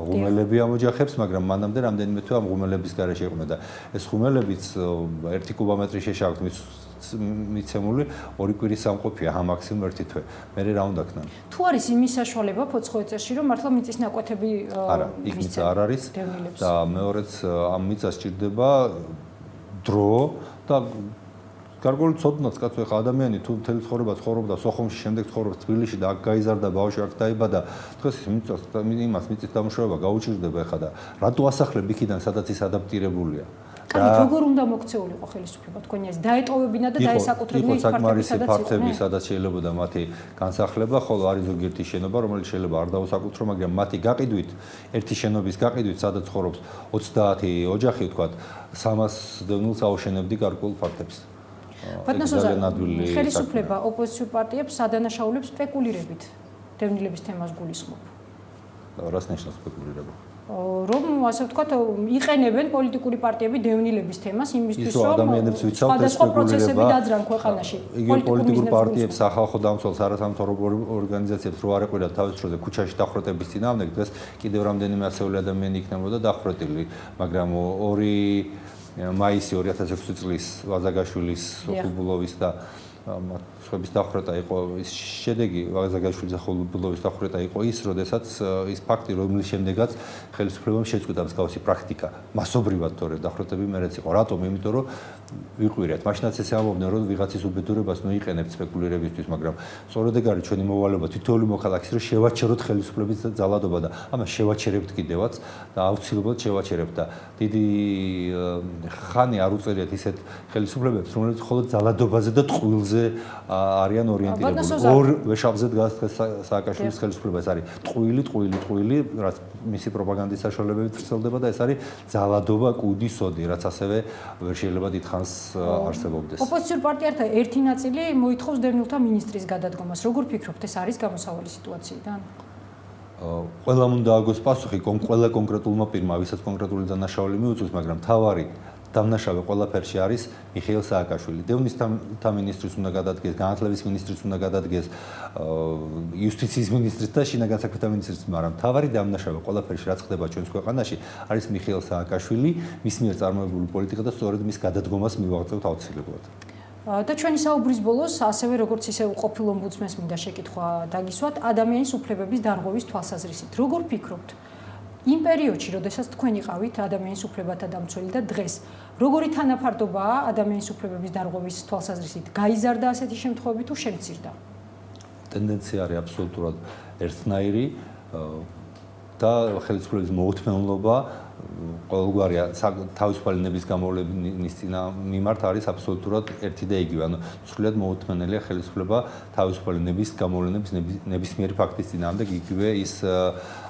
E: ღუმელები ამ ოჯახებს, მაგრამ მანამდე რამდენიმე თვე ამ ღუმელების გარეშე იყვნენ და ეს ღუმელებიც 1 კუბომეტრი შეშავთ მიცემული 2 კვირის სამყოფია, მაქსიმუმ 1 თვე. მე რა უნდა ქნან?
C: თუ არის იმის საშუალება ფოცხოეწერში, რომ მართლა მიწის ნაკვეთები
E: არა, იქ მიწა არ არის და მეორეც ამ მიწას სჭირდება დრო და გარკვეული ცოდნაც კაცო, ეხა ადამიანი თუ მთელი ცხოვრება ცხოვრობდა სოხუმში, შემდეგ ცხოვრობს თბილისში და აქ გაიზარდა, ბავშვი აქ დაიბადა, დღეს ის მიწას იმას მიწის დამუშავება გაუჭირდება ეხა და რატო ასახლებ იქიდან, სადაც ის ადაპტირებულია?
C: როგორ უნდა მოქცეულიყო ხელისუფლება თქვენი აზრით? დაეტოვებინა და დაესაკუთრებინა ის
E: ფართები, სადაც შეიძლებოდა მათი განსახლება, ხოლო არის ზოგიერთი შენობა, რომელიც შეიძლება არ დაუსაკუთრო, მაგრამ მათი გაყიდვით, ერთი შენობის გაყიდვით, სადაც ცხოვრობს 30 ოჯახი, ვთქვათ, 300 დევნილს აუშენებდი გარკვეულ ფაქტებს.
C: ბატონსოზა, ხელისუფლება ოპოზიციურ პარტიებს სადანაშაულებს სპეკულირებით დევნილების თემას გულისხმობ.
E: რას ნიშნავს სპეკულირება?
C: რომ ასე ვთქვათ, იყენებენ პოლიტიკური პარტიები დევნილების თემას იმისთვის,
E: რომ ადამიანებს ვიცავთ ეს სპეკულირება
C: დაძრან ქვეყანაში.
E: პოლიტიკურ პარტიებს, სახალხო დამცველს, არასამთავრობო ორგანიზაციებს რო არ ეყურათ თავის დროზე ქუჩაში დახვრეტების წინააღმდეგ, დღეს კიდევ რამდენიმე ასეული ადამიანი იქნებოდა დახვრეტილი, მაგრამ 2 მაისი 2006 წლის ვაზაგაშვილის ხუბულოვის და სხვების დახვრეტა იყო ის შედეგი ვაზაგაშვილის ხუბულოვის დახვრეტა იყო ის, როდესაც ის ფაქტი, რომლის შემდეგაც ხელისუფლებამ შეწყვიტა მსგავსი პრაქტიკა მასობრივად თორე დახვრეტები მერეც იყო. რატომ? იმიტომ რომ ვიყვირეთ. მაშინაც ესე ამბობდნენ, რომ ვიღაცის უბედურებას ნოიყენებთ სპეკულირებისთვის, მაგრამ სწორედ ეგ არის ჩვენი მოვალეობა თითოეული მოქალაქის, რომ შევაჩეროთ ხელისუფლების ძალადობა და ამას შევაჩერებთ კიდევაც და აუცილებლად შევაჩერებთ და დიდი ხანი არ უწერიათ ისეთ ხელისუფლებებს, რომლებიც მხოლოდ ძალადობაზე და ტყუილზე არიან ორიენტირებული. ორ ვეშაპზე დგას სააკაშვილის ხელისუფლება, ეს არის ტყუილი, რაც მისი პროპაგანდის საშუალებებით ვრცელდება და ეს არის ძალადობა, კუდი, სოდი, რაც ასევე ვერ შეიძლება დიდხანს არსებობდეს.
C: ოპოზიციურ პარტიათა ერთი ნაწილი მოითხოვს დევნილთა მინისტრის გადადგომას. როგორ ფიქრობთ, ეს არის გამოსავალი სიტუაციიდან?
E: ყველამ უნდა აგოს პასუხი, ყველა კონკრეტულმა პირმა, ვისაც კონკრეტული დანაშაული მიუწევს, მაგრამ თავარი დამნაშავე ყველაფერში არის მიხეილ სააკაშვილი. დევნის მინისტრის უნდა გადადგეს, განათლების მინისტრის უნდა გადადგეს, იუსტიციის მინისტრის და შინაგან საქმეთა მინისტრის, მაგრამ მთავარი დამნაშავე ყველაფერში რაც ხდება ჩვენს ქვეყანაში არის მიხეილ სააკაშვილი, მის მიერ წარმოებული პოლიტიკა და სწორედ მის გადადგომას მივაღწევთ აუცილებლად.
C: და ჩვენი საუბრის ბოლოს ასევე როგორც ისე ყოფილ ომბუდსმენს მინდა შეკითხვა დაგისვათ ადამიანის უფლებების დარღვევის თვალსაზრისით. როგორ ფიქრობთ? იმ პერიოდში, როდესაც თქვენ იყავით ადამიანის უფლებათა დამცველი და დღეს, როგორი თანაფარდობაა ადამიანის უფლებების დარღვევის თვალსაზრისით? გაიზარდა ასეთი შემთხვევები თუ შემცირდა?
E: ტენდენცია არის აბსოლუტურად ერთნაირი და ხელისუფლების მოუთმენლობა ყოველგვარი თავისუფალი ნების გამოვლენის მიმართ არის აბსოლუტურად ერთი და იგივე. ანუ სრულიად მოუთმენელია ხელისუფლება თავისუფალი ნების გამოვლენების ნებისმიერი ფაქტის წინააღმდეგ. იგივე ის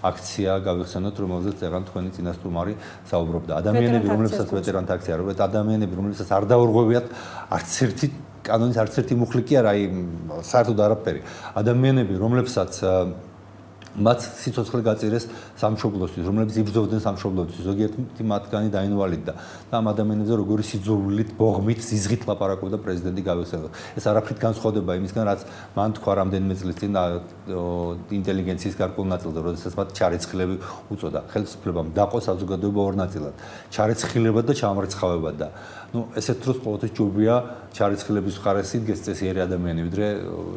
E: აქცია გავიხსენოთ, რომელზეც წეგან თქვენი წინასწარმარი საუბრობდა. ადამიანები, რომლებსაც ვეტერანთა აქცია, ადამიანები, რომლებსაც არ დაურღვევიათ არც ერთი კანონის არც ერთი მუხლი კი არა, საერთოდ არაფერი. ადამიანები, რომლებსაც მათ სიცოცხლე გაწირეს სამშობლოსთვის, რომლებიც იბრძოდნენ სამშობლოსთვის, ზოგიერთი მათგანი დაინვალიდდა და ამ ადამიანებზე როგორი სიძულვილით, ბოღმით, ზიზღით ლაპარაკობდა პრეზიდენტი გავიხსენოთ. ეს არაფრით განსხვავდება იმისგან, რაც მან თქვა რამდენიმე წლის წინ ინტელიგენციის გარკვეულ ნაწილზე, როდესაც მათ ჩარეცხილები უწოდა. ხელისუფლებამ დაყო საზოგადოება ორ ნაწილად, ჩარეცხილებად და ჩამრეცხავებად და ესეთ დროს ყოველთვის ჯობია ჩარეცხილების მხარეს იდგეს წესიერი ადამიანი, ვიდრე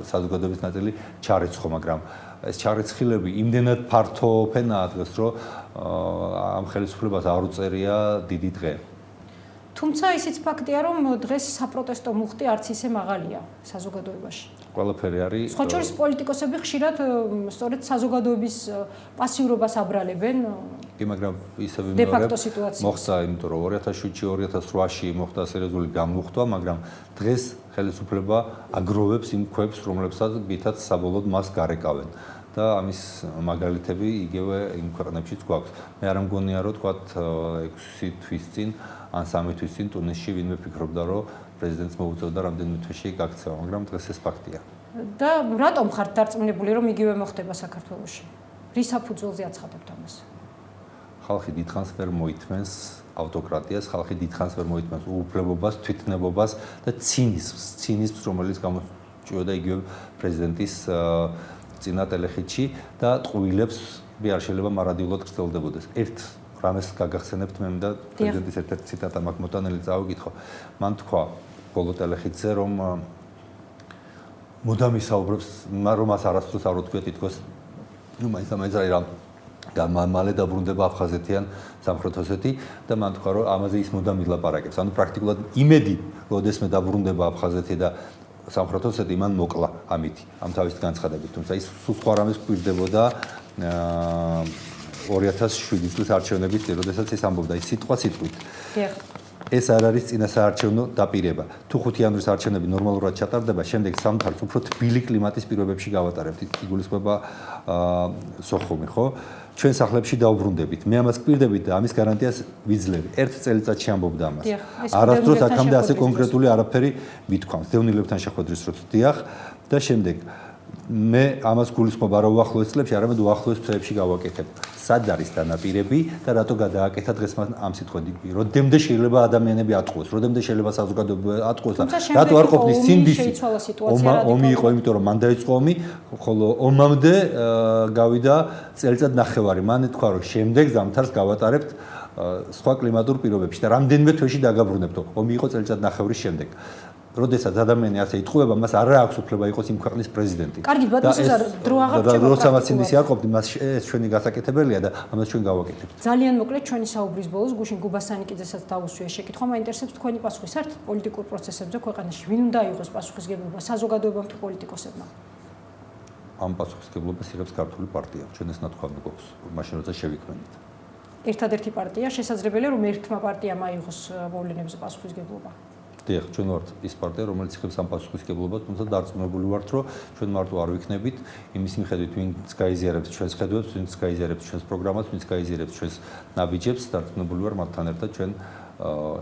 E: საზოგადოების ნაწილი ჩარეცხო, მაგრამ ეს ჩარეცხილები იმდენად ფართო ფენაა დღეს, რომ ამ ხელისუფლებას არ უწერია დიდი დღე.
C: თუმცა ისიც ფაქტია, რომ დღეს საპროტესტო მუხტი არც ისე მაღალია საზოგადოებაში.
E: ყველაფერი არის.
C: სხვა შორის პოლიტიკოსები ხშირად სწორედ საზოგადოების პასიურობას აბრალებენ.
E: კი, მაგრამ ისევ მოხდა, იმიტომ რომ 2007-ში, 2008-ში მოხდა სერიოზული გამოხტვა, მაგრამ დღეს ხელისუფლება აგროვებს იმ ქვებს, რომლებსაც საბოლოოდ მას გარეკავენ. და ამის მაგალითები იგივე იმ ქვეყნებშიც გვაქვს. მე არ მგონია, რომ თქვათ 6 თვის წინ ან 3 თვის წინ ტუნისში ვინმე ფიქრობდა, რომ პრეზიდენტს მოუწევდა რამდენიმე თვეში გაქცევა, მაგრამ დღეს ეს ფაქტია.
C: და რატომ ხართ დარწმუნებული, რომ იგივე მოხდება საქართველოში? რის საფუძველზე აცხადებთ ამას?
E: ხალხი დიდხანს ვერ მოითმენს ავტოკრატიას, ხალხი დიდხანს ვერ მოითმენს უუფლებობას, თვითნებობას და ცინიზმს, რომელიც გამოწვევდა იგივე პრეზიდენტის წინა ტელეხიდში და ტყუილებს არ შეიძლება მარადიულად გრძელდებოდეს. ერთ რამეს გაგახსენებთ მე და პრეზიდენტის ერთ-ერთი ციტატა მაქვს მოტანილი წავიკითხო. მან თქვა ბოლო ტელეხიდზე, რომ მუდამ ისაუბრებს, რომ მას არასდროს არ უთქვია თითქოს მაინც არის და მალე დაბრუნდება აფხაზეთიდან სამხრეთ ოსეთი და მან თქვა, რომ ამაზე ის მუდამ ილაპარაკებს. ანუ პრაქტიკულად იმედი, რომ ოდესმე დაბრუნდება აფხაზეთი და სამხრეთ ოსეთი მან მოკლა ამით, ამ თავის განცხადებით. თუმცა ის სულ სხვა რამეს გვირდებოდა 2007 წლის არჩევნების წინ, როდესაც ის ამბობდა ის სიტყვით. ეს არ არის წინასაარჩევნო დაპირება. თუ 5 იანვრის არჩევნები ნორმალურად ჩატარდება, შემდეგ სამთავროს უფრო თბილი კლიმატის პირობებში გავატარებთ. იგულისხმება სოხუმი, ხო? ჩვენ სახლებში დაუბრუნდებით. მე ამას გვირდებით და ამის გარანტიას ვიძლევი. ერთ წელიწადში ამბობდა ამას. არასდროს აქამდე ასე კონკრეტული არაფერი მithქვამს. დევნილებთან შეხვედრის დროს დიახ და შემდეგ მე ამას გულისხმობ არა უახლოეს წლებში, არამედ უახლოეს თვეებში გავაკეთებ. სად არის დანაპირები და რატო გადააკეთა დღეს ამ სიტყვით? როდემდე შეიძლება ადამიანები ატყუოს, როდემდე შეიძლება საზოგადოება ატყუოს და რატო არ ყოფნის სინდისი? ომი იყო, იმიტომ რომ მან დაიწყო ომი, ხოლო ომამდე გავიდა წელიწად ნახევარი. მან თქვა, რომ შემდეგ ზამთარს გავატარებთ სხვა კლიმატურ პირობებში და რამდენიმე თვეში დაგაბრუნებთო. ომი იყო წელიწად ნახევრის შემდეგ. როდესაც ადამიანი ასე იტყუება, მას არ აქვს უფლება იყოს იმ ქვეყნის პრეზიდენტი.
C: კარგი, ბატონო სეზარ, დრო აღარ რჩება.
E: როცა მას ინდისი არ ყოფნის, მას ეს ჩვენი გასაკეთებელია და ამას ჩვენ გავაკეთებთ.
C: ძალიან მოკლედ ჩვენი საუბრის ბოლოს გუშინ გუბასანიკიძესაც დაუსვია შეკითხვა, მაინტერესებს თქვენი პასუხი საერთოდ პოლიტიკურ პროცესებზე ქვეყანაში. ვინ უნდა იყოს პასუხისმგებლობა, საზოგადოებამ თუ პოლიტიკოსებმა?
E: ამ პასუხისმგებლობას იღებს ქართული პარტია. ჩვენ ეს ნათქვამი გვაქვს, მაშინ როცა შევიქმნით.
C: ერთადერთი პარტია, შესაძლებელია რომ ერთმა პარტიამ აიღოს მოვლენებზე პასუხისმგებლობა.
E: დიახ, ჩვენ ვართ ის პარტია, რომელიც იღებს ამ პასუხისმგებლობას, თუმცა დარწმუნებული ვართ, რომ ჩვენ მარტო არ ვიქნებით იმის მიხედვით, ვინც გაიზიარებს ჩვენს ხედვებს, ვინც გაიზიარებს ჩვენს პროგრამას, ვინც გაიზიარებს ჩვენს ნაბიჯებს, დარწმუნებული ვარ მათთან ერთად ჩვენ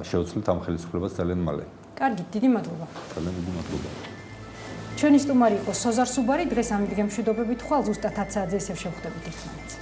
E: შევცვლით ამ ხელისუფლებას ძალიან მალე.
C: კარგი, დიდი მადლობა.
E: ძალიან დიდი მადლობა.
C: ჩვენი სტუმარი იყო სოზარ სუბარი, დღეს ამ მშვიდობებით ხვალ ზუსტად 10 საათზე ისევ შევხვდებით ერთმანეთს.